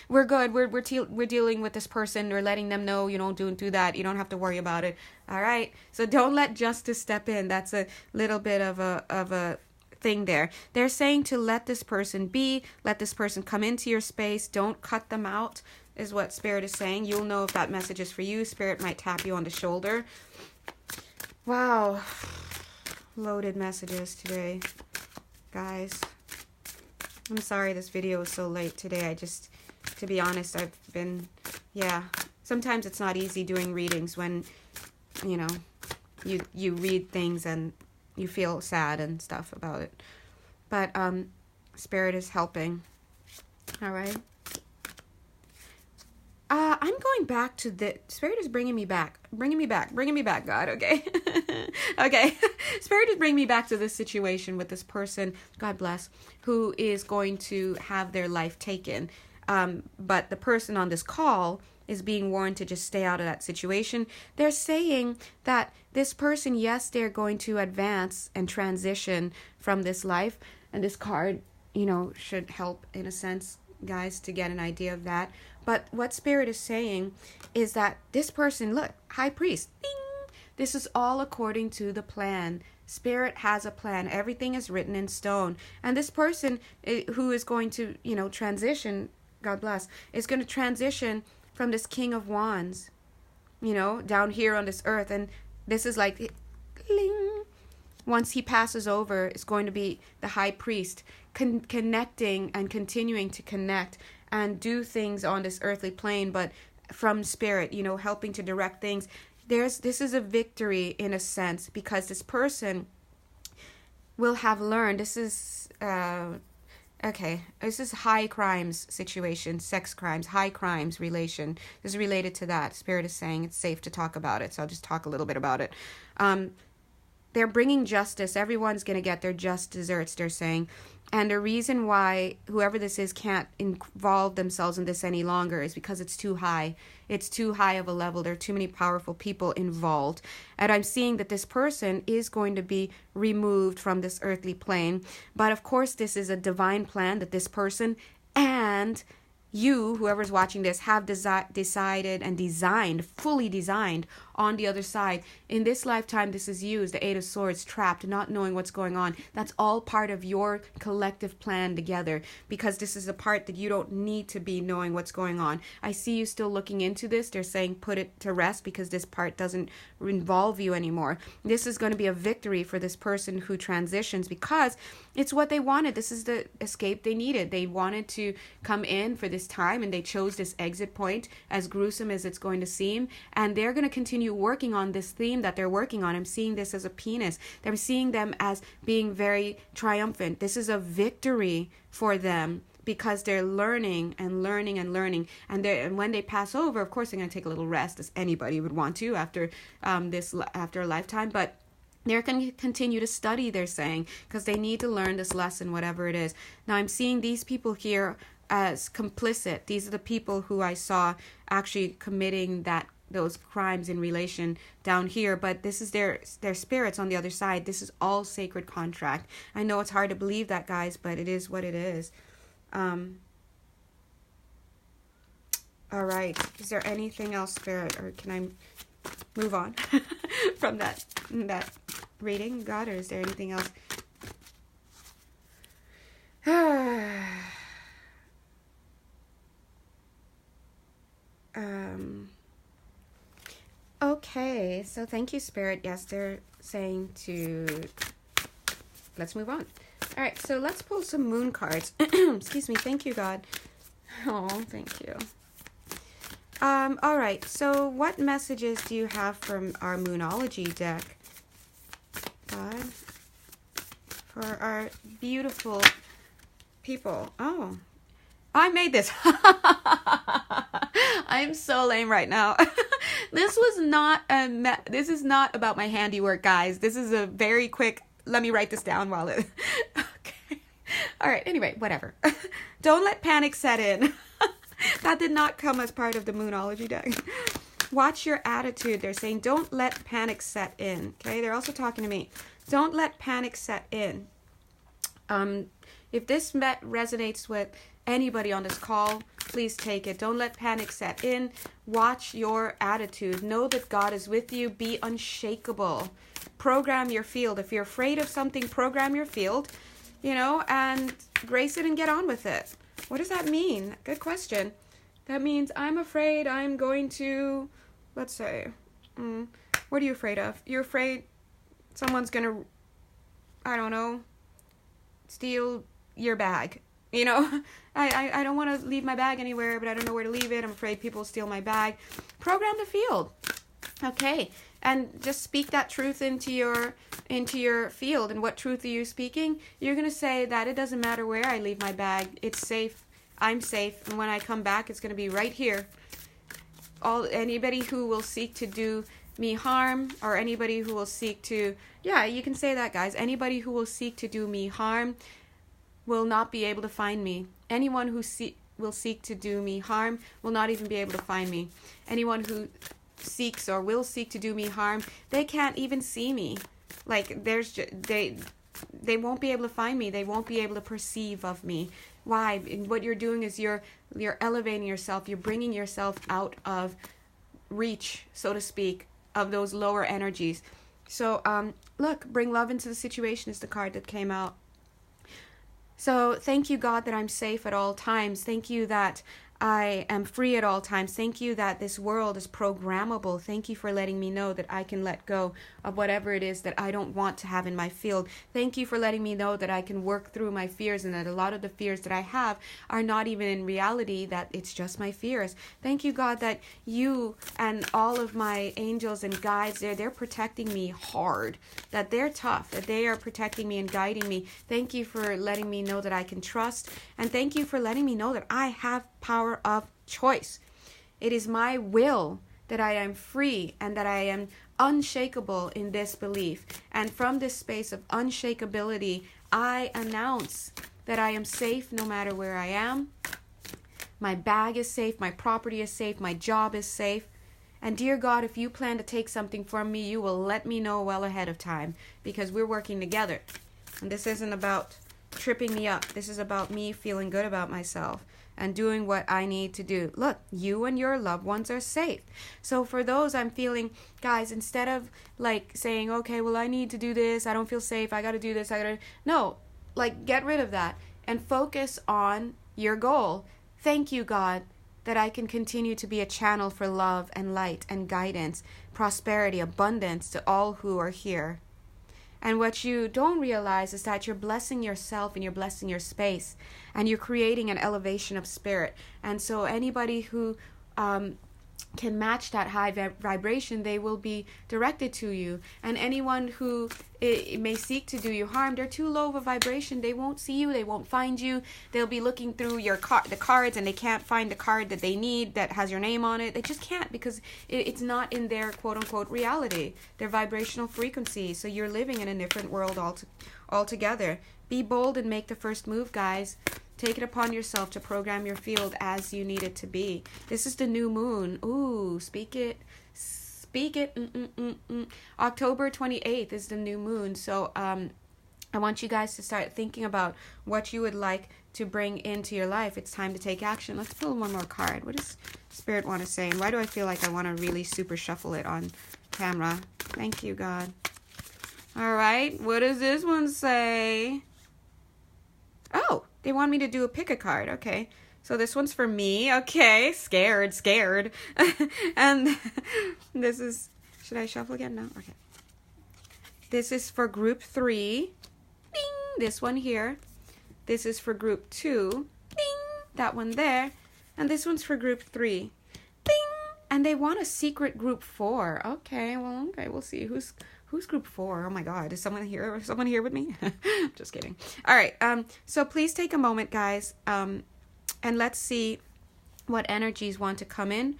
we're good. We're dealing with this person. We're letting them know, don't do that. You don't have to worry about it. All right. So don't let justice step in. That's a little bit of a thing there. They're saying to let this person be, let this person come into your space. Don't cut them out, is what Spirit is saying. You'll know if that message is for you. Spirit might tap you on the shoulder. Wow. Loaded messages today, guys. I'm sorry this video is so late today. To be honest, sometimes it's not easy doing readings when, you read things and you feel sad and stuff about it. But Spirit is helping. All right. I'm going back to the Spirit is bringing me back, God. Okay. Okay. Spirit is bringing me back to this situation with this person, God bless, who is going to have their life taken. But the person on this call is being warned to just stay out of that situation. They're saying that this person, yes, they're going to advance and transition from this life. And this card, should help in a sense, guys, to get an idea of that. But what Spirit is saying is that this person, look, High Priest, ding, this is all according to the plan. Spirit has a plan. Everything is written in stone. And this person who is going to, transition, God bless, is going to transition from this King of Wands, down here on this earth. And this is like, ling. Once he passes over, it's going to be the High Priest connecting and continuing to connect and do things on this earthly plane, but from Spirit, helping to direct things. This is a victory in a sense, because this person will have learned, this is Okay, this is high crimes situation, sex crimes, high crimes relation. This is related to that. Spirit is saying it's safe to talk about it, so I'll just talk a little bit about it. They're bringing justice. Everyone's going to get their just desserts, they're saying. And the reason why whoever this is can't involve themselves in this any longer is because it's too high. It's too high of a level. There are too many powerful people involved. And I'm seeing that this person is going to be removed from this earthly plane. But of course, this is a divine plan that this person and you, whoever's watching this, have decided and designed, fully designed on the other side. In this lifetime, this is you, as the Eight of Swords, trapped, not knowing what's going on. That's all part of your collective plan together, because this is a part that you don't need to be knowing what's going on. I see you still looking into this. They're saying put it to rest because this part doesn't involve you anymore. This is going to be a victory for this person who transitions because it's what they wanted. This is the escape they needed. They wanted to come in for this time, and they chose this exit point, as gruesome as it's going to seem, and they're going to continue working on this theme that they're working on. I'm seeing this as a penis. I'm seeing them as being very triumphant. This is a victory for them because they're learning and learning and learning, and when they pass over, of course they're going to take a little rest, as anybody would want to after a lifetime, but they're going to continue to study, they're saying, because they need to learn this lesson, whatever it is. Now I'm seeing these people here as complicit. These are the people who I saw actually committing those crimes in relation down here, but this is their spirits on the other side. This is all sacred contract. I know it's hard to believe that, guys, but it is what it is. All right. Is there anything else, Spirit, or can I move on from that reading, God, or is there anything else? Okay, so thank you, Spirit. Yes, they're saying let's move on. All right, so let's pull some moon cards. Excuse me. Thank you, God. Oh, thank you. All right, so what messages do you have from our Moonology deck, God, for our beautiful people? Oh, I made this. I'm so lame right now. This is not about my handiwork, guys. This is a very quick, let me write this down while it, okay. All right, anyway, whatever. Don't let panic set in. That did not come as part of the Moonology deck. Watch your attitude. They're saying don't let panic set in. Okay, they're also talking to me. Don't let panic set in. If this resonates with anybody on this call, please take it. Don't let panic set in. Watch your attitude. Know that God is with you. Be unshakable. Program your field. If you're afraid of something, program your field, and grace it and get on with it. What does that mean? Good question. That means I'm afraid I'm going to, let's say, what are you afraid of? You're afraid someone's going to, I don't know, steal your bag. I don't want to leave my bag anywhere, but I don't know where to leave it. I'm afraid people will steal my bag. Program the field. Okay. And just speak that truth into your field. And what truth are you speaking? You're going to say that it doesn't matter where I leave my bag. It's safe. I'm safe. And when I come back, it's going to be right here. Anybody who will seek to do me harm, or anybody who will seek to, you can say that, guys. Anybody who will seek to do me harm will not be able to find me. Anyone who will seek to do me harm will not even be able to find me. Anyone who seeks or will seek to do me harm, they can't even see me. Like they won't be able to find me. They won't be able to perceive of me. Why? And what you're doing is you're elevating yourself. You're bringing yourself out of reach, so to speak, of those lower energies. So look, bring love into the situation is the card that came out. So thank you, God, that I'm safe at all times. Thank you that I am free at all times. Thank you that this world is programmable. Thank you for letting me know that I can let go of whatever it is that I don't want to have in my field. Thank you for letting me know that I can work through my fears and that a lot of the fears that I have are not even in reality, that it's just my fears. Thank you, God, that you and all of my angels and guides, they're protecting me hard, that they're tough, that they are protecting me and guiding me. Thank you for letting me know that I can trust, and thank you for letting me know that I have power of choice. It is my will that I am free and that I am unshakable in this belief. And from this space of unshakability, I announce that I am safe no matter where I am. My bag is safe, my property is safe, my job is safe. And dear God, if you plan to take something from me, you will let me know well ahead of time, because we're working together. And this isn't about tripping me up. This is about me feeling good about myself and doing what I need to do. Look, you and your loved ones are safe. So for those, I'm feeling, guys, instead of like saying, okay, well, I need to do this, I don't feel safe, I got to do this, no, like get rid of that and focus on your goal. Thank you, God, that I can continue to be a channel for love and light and guidance, prosperity, abundance to all who are here. And what you don't realize is that you're blessing yourself and you're blessing your space and you're creating an elevation of spirit. And so anybody who can match that high vibration, they will be directed to you. And anyone who may seek to do you harm, they're too low of a vibration. They won't see you. They won't find you. They'll be looking through the cards, and they can't find the card that they need that has your name on it. They just can't, because it's not in their quote-unquote reality, their vibrational frequency. So you're living in a different world altogether. Be bold and make the first move, guys. Take it upon yourself to program your field as you need it to be. This is the new moon. Ooh, speak it. October 28th is the new moon. So I want you guys to start thinking about what you would like to bring into your life. It's time to take action. Let's pull one more card. What does Spirit want to say? And why do I feel like I want to really super shuffle it on camera? Thank you, God. All right. What does this one say? Oh, they want me to do a pick a card. Okay. So this one's for me. Okay. Scared. And this is, should I shuffle again? No? Okay. This is for group 3. Ding. This one here. This is for group 2. Ding. That one there. And this one's for group 3. Ding. And they want a secret group 4. Okay. Well, okay. We'll see who's group 4. Oh my God. Is someone here with me? Just kidding. All right. So please take a moment, guys. And let's see what energies want to come in.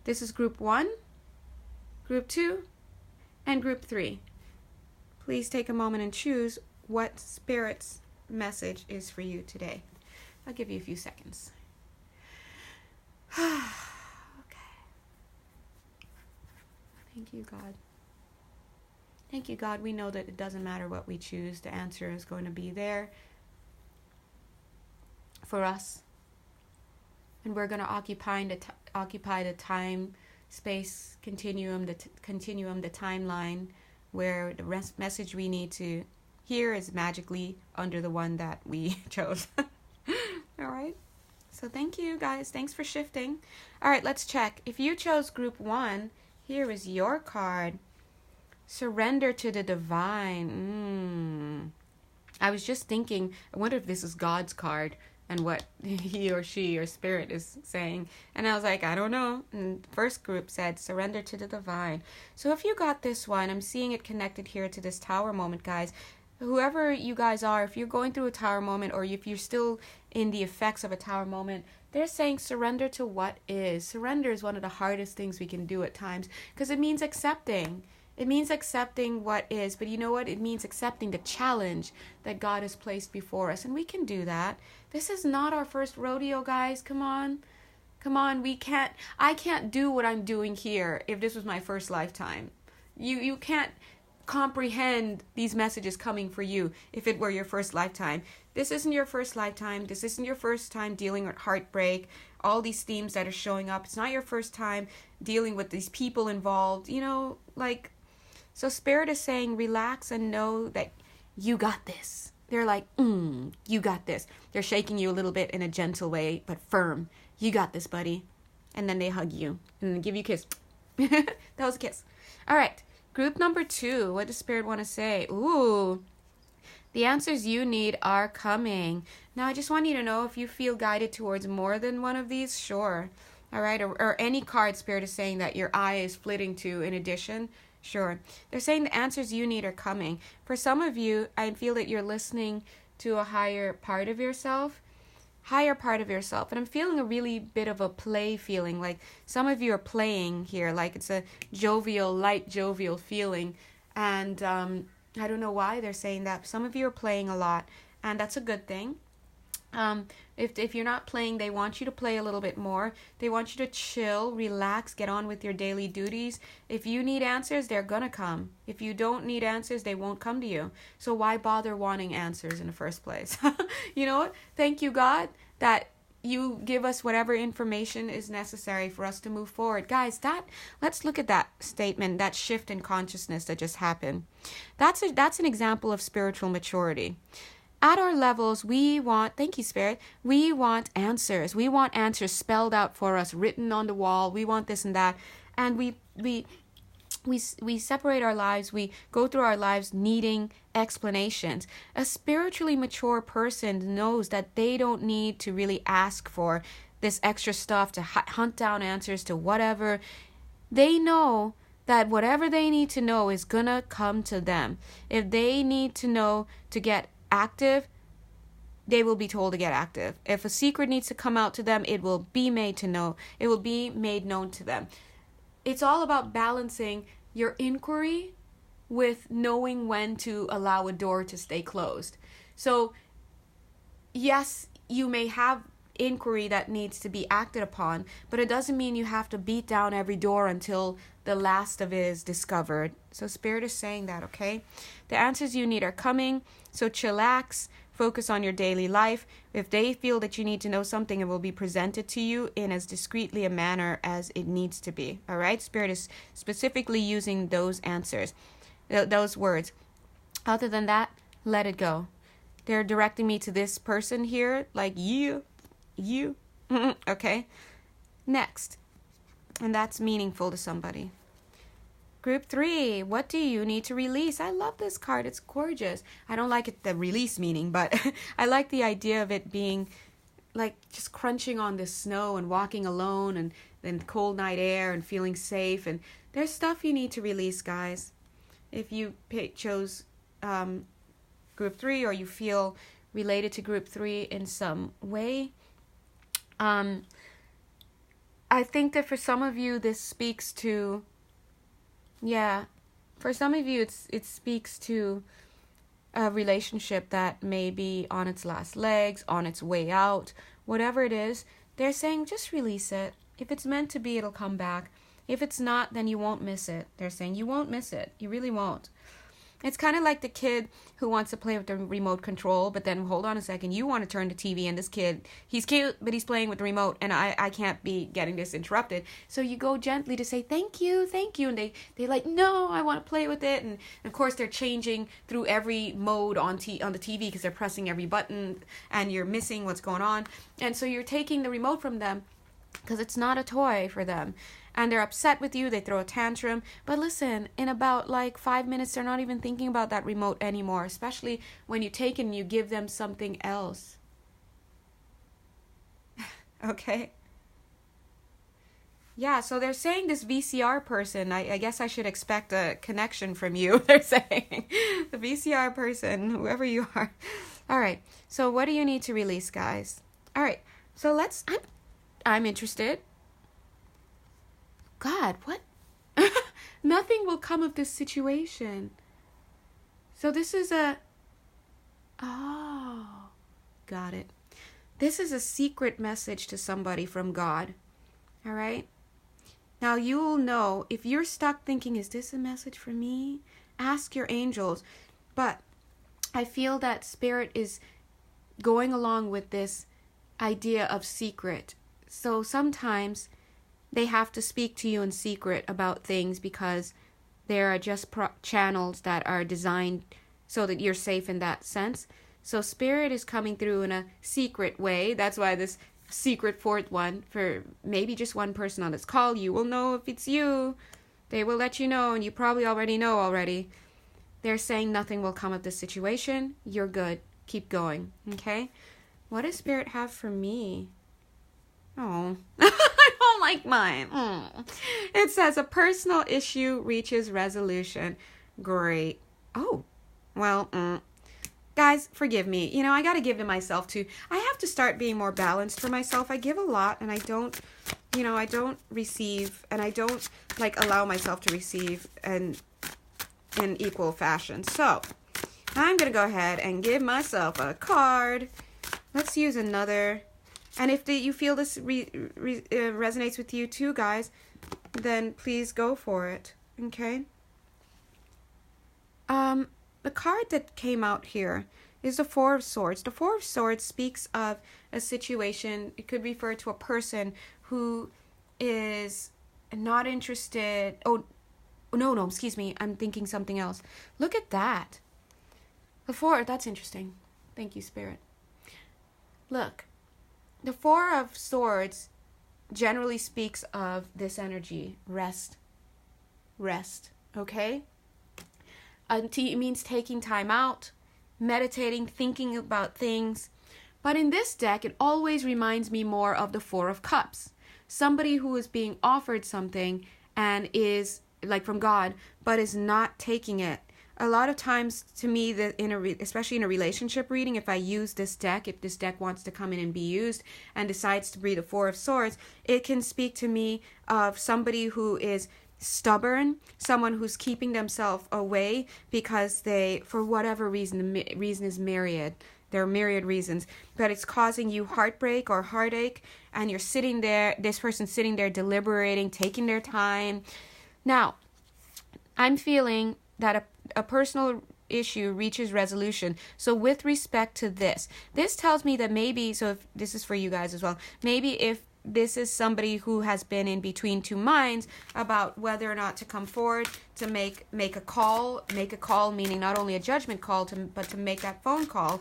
This is group 1, group 2, and group 3. Please take a moment and choose what Spirit's message is for you today. I'll give you a few seconds. Okay. Thank you, God. Thank you, God. We know that it doesn't matter what we choose. The answer is going to be there for us. And we're going to occupy the time, space continuum, the timeline, where the message we need to hear is magically under the one that we chose. All right. So thank you, guys. Thanks for shifting. All right, let's check. If you chose group 1, here is your card. Surrender to the divine. I was just thinking, I wonder if this is God's card and what he or she or Spirit is saying. And I was like, I don't know. And the first group said, surrender to the divine. So if you got this one, I'm seeing it connected here to this tower moment, guys. Whoever you guys are, if you're going through a tower moment, or if you're still in the effects of a tower moment, they're saying surrender to what is. Surrender is one of the hardest things we can do at times, because it means accepting. It means accepting what is, but you know what? It means accepting the challenge that God has placed before us, and we can do that. This is not our first rodeo, guys. Come on. I can't do what I'm doing here if this was my first lifetime. You can't comprehend these messages coming for you if it were your first lifetime. This isn't your first lifetime. This isn't your first time dealing with heartbreak, all these themes that are showing up. It's not your first time dealing with these people involved, so Spirit is saying, relax and know that you got this. They're like, you got this. They're shaking you a little bit in a gentle way, but firm. You got this, buddy. And then they hug you and then give you a kiss. That was a kiss. All right. Group number 2. What does Spirit want to say? Ooh. The answers you need are coming. Now, I just want you to know if you feel guided towards more than one of these, sure. All right. Or any card Spirit is saying that your eye is flitting to in addition, sure. They're saying the answers you need are coming. For some of you, I feel that you're listening to a higher part of yourself. And I'm feeling a really bit of a play feeling, like some of you are playing here, like it's a light jovial feeling, and I don't know why they're saying that. Some of you are playing a lot, and that's a good thing. If you're not playing, they want you to play a little bit more. They want you to chill, relax, get on with your daily duties. If you need answers, they're gonna come. If you don't need answers, they won't come to you. So why bother wanting answers in the first place? You know what? Thank you, God, that you give us whatever information is necessary for us to move forward. Guys, let's look at that statement, that shift in consciousness that just happened. That's an example of spiritual maturity. At our levels, thank you, Spirit, we want answers. We want answers spelled out for us, written on the wall. We want this and that. And we separate our lives. We go through our lives needing explanations. A spiritually mature person knows that they don't need to really ask for this extra stuff to hunt down answers to whatever. They know that whatever they need to know is gonna come to them. If they need to know to get active, they will be told to get active. If a secret needs to come out to them, it will be made known to them. It's all about balancing your inquiry with knowing when to allow a door to stay closed. So yes, you may have inquiry that needs to be acted upon, but it doesn't mean you have to beat down every door until the last of it is discovered. So Spirit is saying that, okay? The answers you need are coming, so chillax, focus on your daily life. If they feel that you need to know something, it will be presented to you in as discreetly a manner as it needs to be, all right? Spirit is specifically using those answers, those words. Other than that, let it go. They're directing me to this person here, like you, okay? Next, and that's meaningful to somebody. Group 3, what do you need to release? I love this card. It's gorgeous. I don't like it, the release meaning, but I like the idea of it being like just crunching on the snow and walking alone and then cold night air and feeling safe. And there's stuff you need to release, guys. If you chose Group 3 or you feel related to Group 3 in some way, I think that for some of you, this speaks to... Yeah, for some of you, it speaks to a relationship that may be on its last legs, on its way out, whatever it is. They're saying just release it. If it's meant to be, it'll come back. If it's not, then you won't miss it. They're saying you won't miss it. You really won't. It's kind of like the kid who wants to play with the remote control, but then hold on a second, you want to turn the TV, and this kid, he's cute, but he's playing with the remote, and I can't be getting this interrupted. So you go gently to say, thank you, and they like, no, I want to play with it. And of course, they're changing through every mode on the TV because they're pressing every button, and you're missing what's going on. And so you're taking the remote from them because it's not a toy for them. And they're upset with you, they throw a tantrum. But listen, in about 5 minutes, they're not even thinking about that remote anymore, especially when you take it and you give them something else. Okay? Yeah, so they're saying this VCR person, I guess I should expect a connection from you, they're saying. The VCR person, whoever you are. All right, so what do you need to release, guys? All right, so I'm interested. God, what? Nothing will come of this situation. So this is got it. This is a secret message to somebody from God. All right? Now you'll know, if you're stuck thinking, is this a message for me? Ask your angels. But I feel that Spirit is going along with this idea of secret. So sometimes they have to speak to you in secret about things because there are just channels that are designed so that you're safe in that sense. So Spirit is coming through in a secret way. That's why this secret fourth one for maybe just one person on this call. You will know if it's you. They will let you know, and you probably already know already. They're saying nothing will come of this situation. You're good. Keep going. Okay? What does Spirit have for me? Oh, I don't like mine. It says a personal issue reaches resolution. Great. Oh, well, guys, forgive me. You know, I got to give to myself too. I have to start being more balanced for myself. I give a lot and I don't, I don't receive, and I don't allow myself to receive in equal fashion. So I'm going to go ahead and give myself a card. Let's use another. And if you feel this resonates with you too, guys, then please go for it. Okay? The card that came out here is the Four of Swords. The Four of Swords speaks of a situation. It could refer to a person who is not interested. Oh, no, excuse me. I'm thinking something else. Look at that. That's interesting. Thank you, Spirit. Look, the Four of Swords generally speaks of this energy. Rest, okay? It means taking time out, meditating, thinking about things. But in this deck, it always reminds me more of the Four of Cups. Somebody who is being offered something and is from God, but is not taking it. A lot of times, to me, especially in a relationship reading, if I use this deck, if this deck wants to come in and be used and decides to be the Four of Swords, it can speak to me of somebody who is stubborn, someone who's keeping themselves away because they, for whatever reason, the reason is myriad. There are myriad reasons, but it's causing you heartbreak or heartache, and you're sitting there, this person's sitting there deliberating, taking their time. Now, I'm feeling that a personal issue reaches resolution. So with respect to this tells me that maybe, so if this is for you guys as well, maybe if this is somebody who has been in between two minds about whether or not to come forward to make a call, meaning not only a judgment call, but to make that phone call,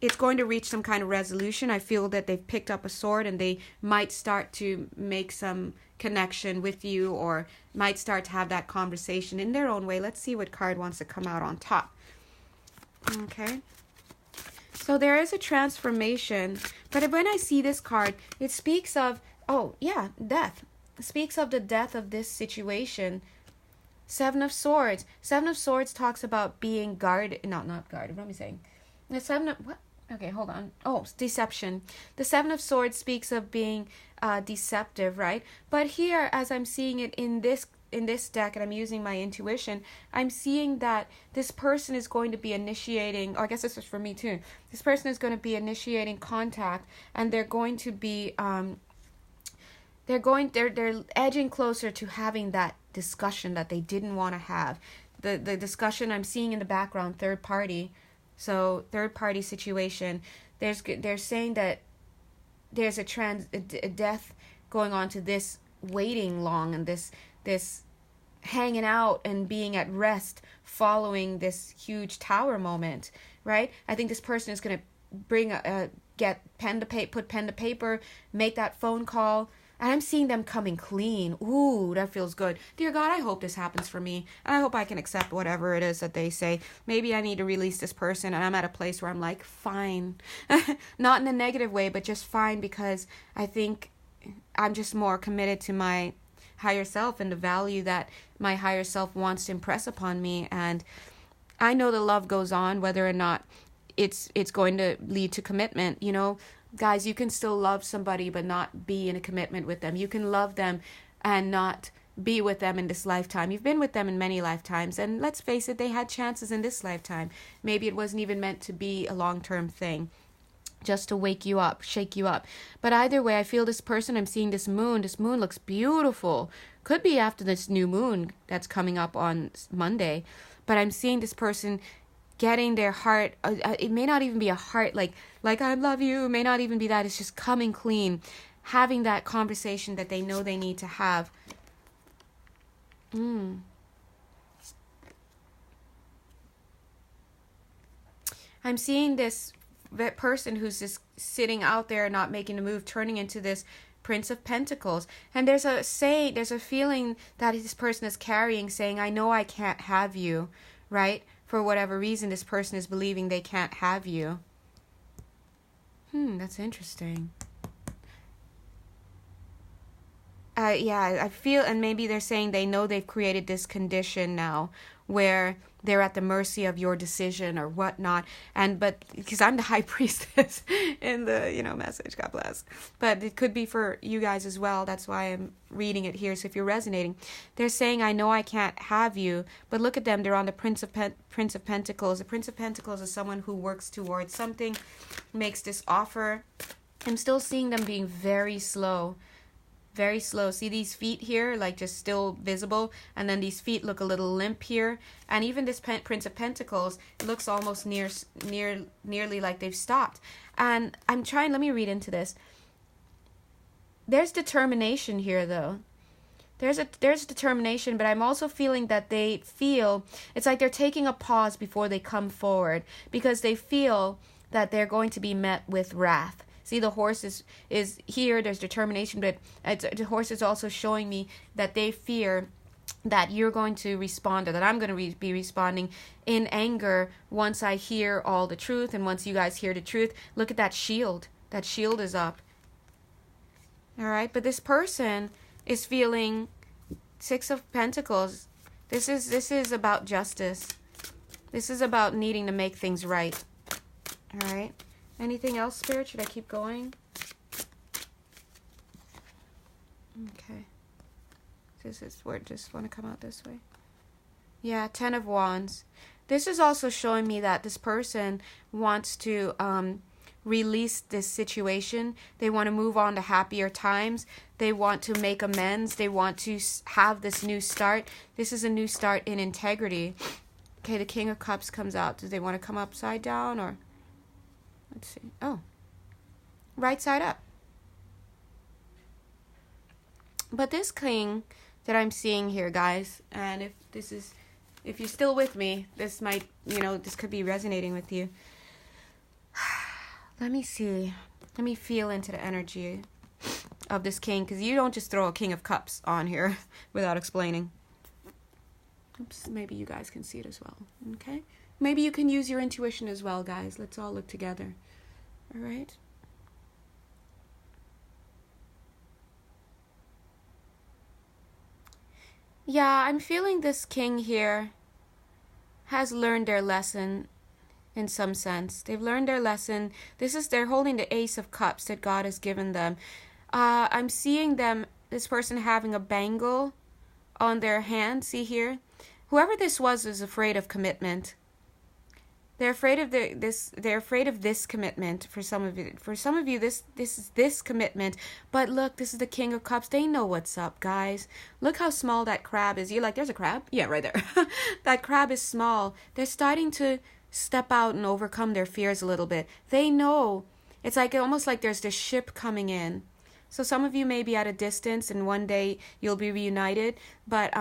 it's going to reach some kind of resolution. I feel that they've picked up a sword and they might start to make some connection with you, or might start to have that conversation in their own way. Let's see what card wants to come out on top. Okay. So there is a transformation, but when I see this card, it speaks of, death. It speaks of the death of this situation. Seven of Swords. Seven of Swords talks about being guarded, not guarded, what am I saying? The Seven of, what? Okay, hold on. Oh, deception. The Seven of Swords speaks of being deceptive, right? But here, as I'm seeing it in this deck, and I'm using my intuition, I'm seeing that this person is going to be initiating, or I guess this is for me too, this person is going to be initiating contact, and they're going to be, they're edging closer to having that discussion that they didn't want to have. The discussion I'm seeing in the background, third party. So third party situation, they're saying that there's a death going on to this waiting long and this hanging out and being at rest following this huge tower moment, right? I think this person is going to put pen to paper, make that phone call. And I'm seeing them coming clean. Ooh, that feels good. Dear God, I hope this happens for me. And I hope I can accept whatever it is that they say. Maybe I need to release this person, and I'm at a place where I'm like, fine. Not in a negative way, but just fine, because I think I'm just more committed to my higher self and the value that my higher self wants to impress upon me. And I know the love goes on, whether or not it's going to lead to commitment, Guys, you can still love somebody but not be in a commitment with them. You can love them and not be with them in this lifetime. You've been with them in many lifetimes, and let's face it, they had chances in this lifetime. Maybe it wasn't even meant to be a long-term thing, just to wake you up, shake you up. But either way, I feel this person, I'm seeing this moon. This moon looks beautiful. Could be after this new moon that's coming up on Monday. But I'm seeing this person getting their heart, it may not even be a heart like I love you, it may not even be that, it's just coming clean, having that conversation that they know they need to have. I'm seeing this that person who's just sitting out there not making a move, turning into this Prince of Pentacles. And there's a feeling that this person is carrying, saying, I know I can't have you, right? For whatever reason, this person is believing they can't have you. That's interesting. Yeah, I feel, and maybe they're saying they know they've created this condition now where they're at the mercy of your decision or whatnot. But because I'm the high priestess in the, message, God bless. But it could be for you guys as well. That's why I'm reading it here. So if you're resonating, they're saying, I know I can't have you, but look at them. They're on the Prince of Pentacles. The Prince of Pentacles is someone who works towards something, makes this offer. I'm still seeing them being very slow. Very slow. See these feet here, like just still visible, and then these feet look a little limp here. And even this Prince of Pentacles, it looks almost nearly like they've stopped. And I'm trying. Let me read into this. There's determination here, though. There's determination, but I'm also feeling that they feel it's like they're taking a pause before they come forward because they feel that they're going to be met with wrath. See, the horse is here. There's determination, but the horse is also showing me that they fear that you're going to respond, or that I'm going to be responding in anger once I hear all the truth, and once you guys hear the truth. Look at that shield. That shield is up. All right, but this person is feeling Six of Pentacles. This is about justice. This is about needing to make things right. All right. Anything else, Spirit? Should I keep going? Okay. This is where it just want to come out this way. Yeah, 10 of Wands. This is also showing me that this person wants to release this situation. They want to move on to happier times. They want to make amends. They want to have this new start. This is a new start in integrity. Okay, the King of Cups comes out. Do they want to come upside down or... Let's see. Oh. Right side up. But this king that I'm seeing here, guys, and if you're still with me, this might, this could be resonating with you. Let me see. Let me feel into the energy of this king, because you don't just throw a King of Cups on here without explaining. Oops, maybe you guys can see it as well. Okay? Maybe you can use your intuition as well, guys. Let's all look together. All right? Yeah, I'm feeling this king here has learned their lesson in some sense. They've learned their lesson. They're holding the Ace of Cups that God has given them. I'm seeing this person having a bangle on their hand. See here? Whoever this was is afraid of commitment. They're afraid of They're afraid of this commitment. For some of you, this is this commitment. But look, this is the King of Cups. They know what's up, guys. Look how small that crab is. You're like, there's a crab? Yeah, right there. That crab is small. They're starting to step out and overcome their fears a little bit. They know. It's like almost like there's this ship coming in. So some of you may be at a distance, and one day you'll be reunited. But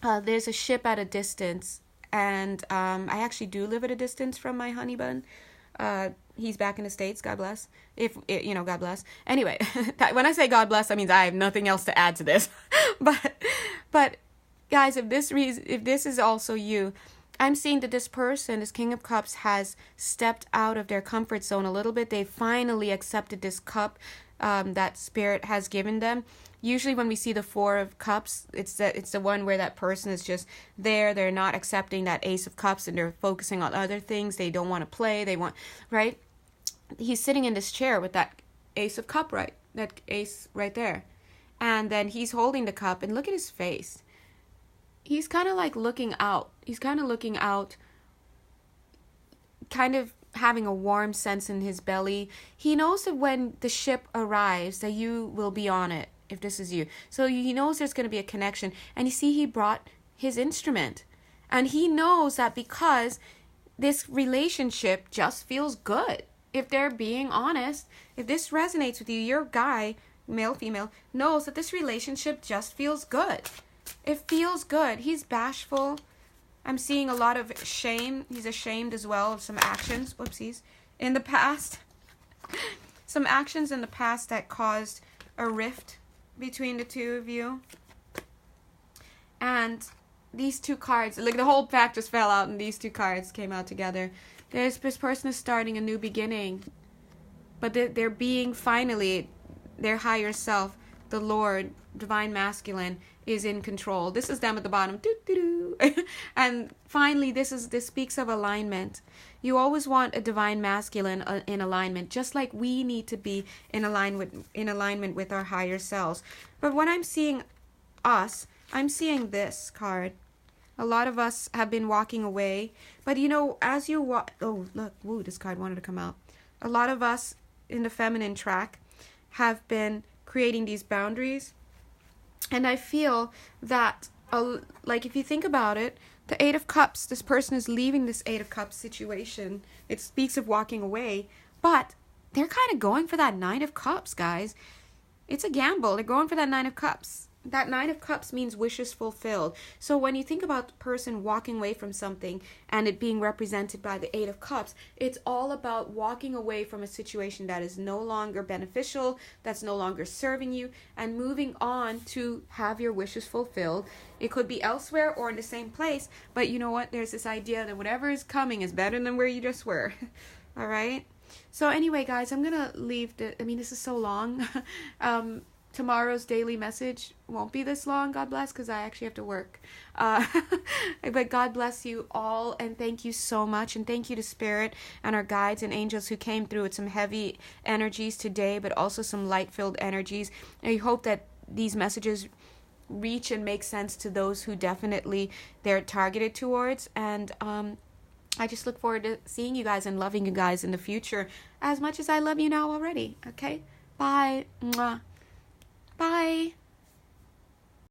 there's a ship at a distance. And I actually do live at a distance from my honey bun. He's back in the States. God bless. God bless. Anyway, when I say God bless, that means I have nothing else to add to this. but guys, if this is also you, I'm seeing that this person, this King of Cups, has stepped out of their comfort zone a little bit. They finally accepted this cup that Spirit has given them. Usually when we see the Four of Cups, it's the one where that person is just there. They're not accepting that Ace of Cups, and they're focusing on other things. They don't want to play. They want, right? He's sitting in this chair with that Ace of Cup, right? That ace right there. And then he's holding the cup, and look at his face. He's kind of like looking out. He's kind of looking out, kind of having a warm sense in his belly. He knows that when the ship arrives, that you will be on it. If this is you. So he knows there's going to be a connection. And you see, he brought his instrument. And he knows that because this relationship just feels good. If they're being honest, if this resonates with you, your guy, male, female, knows that this relationship just feels good. It feels good. He's bashful. I'm seeing a lot of shame. He's ashamed as well of some actions. Whoopsies. in the past, some actions in the past that caused a rift between the two of you. And these two cards, like the whole pack just fell out and these two cards came out together. This person is starting a new beginning. But they're being finally, their higher self, the Lord, Divine Masculine, is in control. This is them at the bottom. And finally, this speaks of alignment. You always want a Divine Masculine in alignment, just like we need to be in alignment with our higher selves. But when I'm seeing us, I'm seeing this card. A lot of us have been walking away. But you know, as you walk... Oh, look. Woo, this card wanted to come out. A lot of us in the feminine track have been creating these boundaries. And I feel that, like, if you think about it, the Eight of Cups, this person is leaving this Eight of Cups situation. It speaks of walking away. But they're kind of going for that Nine of Cups, guys. It's a gamble. They're going for that Nine of Cups. That Nine of Cups means wishes fulfilled. So when you think about the person walking away from something and it being represented by the Eight of Cups, it's all about walking away from a situation that is no longer beneficial, that's no longer serving you, and moving on to have your wishes fulfilled. It could be elsewhere or in the same place, but you know what? There's this idea that whatever is coming is better than where you just were. All right? So anyway, guys, I'm going to leave this is so long. Tomorrow's daily message won't be this long, God bless, because I actually have to work. But God bless you all, and thank you so much, and thank you to Spirit and our guides and angels who came through with some heavy energies today, but also some light-filled energies. I hope that these messages reach and make sense to those who definitely they're targeted towards, and I just look forward to seeing you guys and loving you guys in the future as much as I love you now already. Okay? Bye. Mwah. Bye.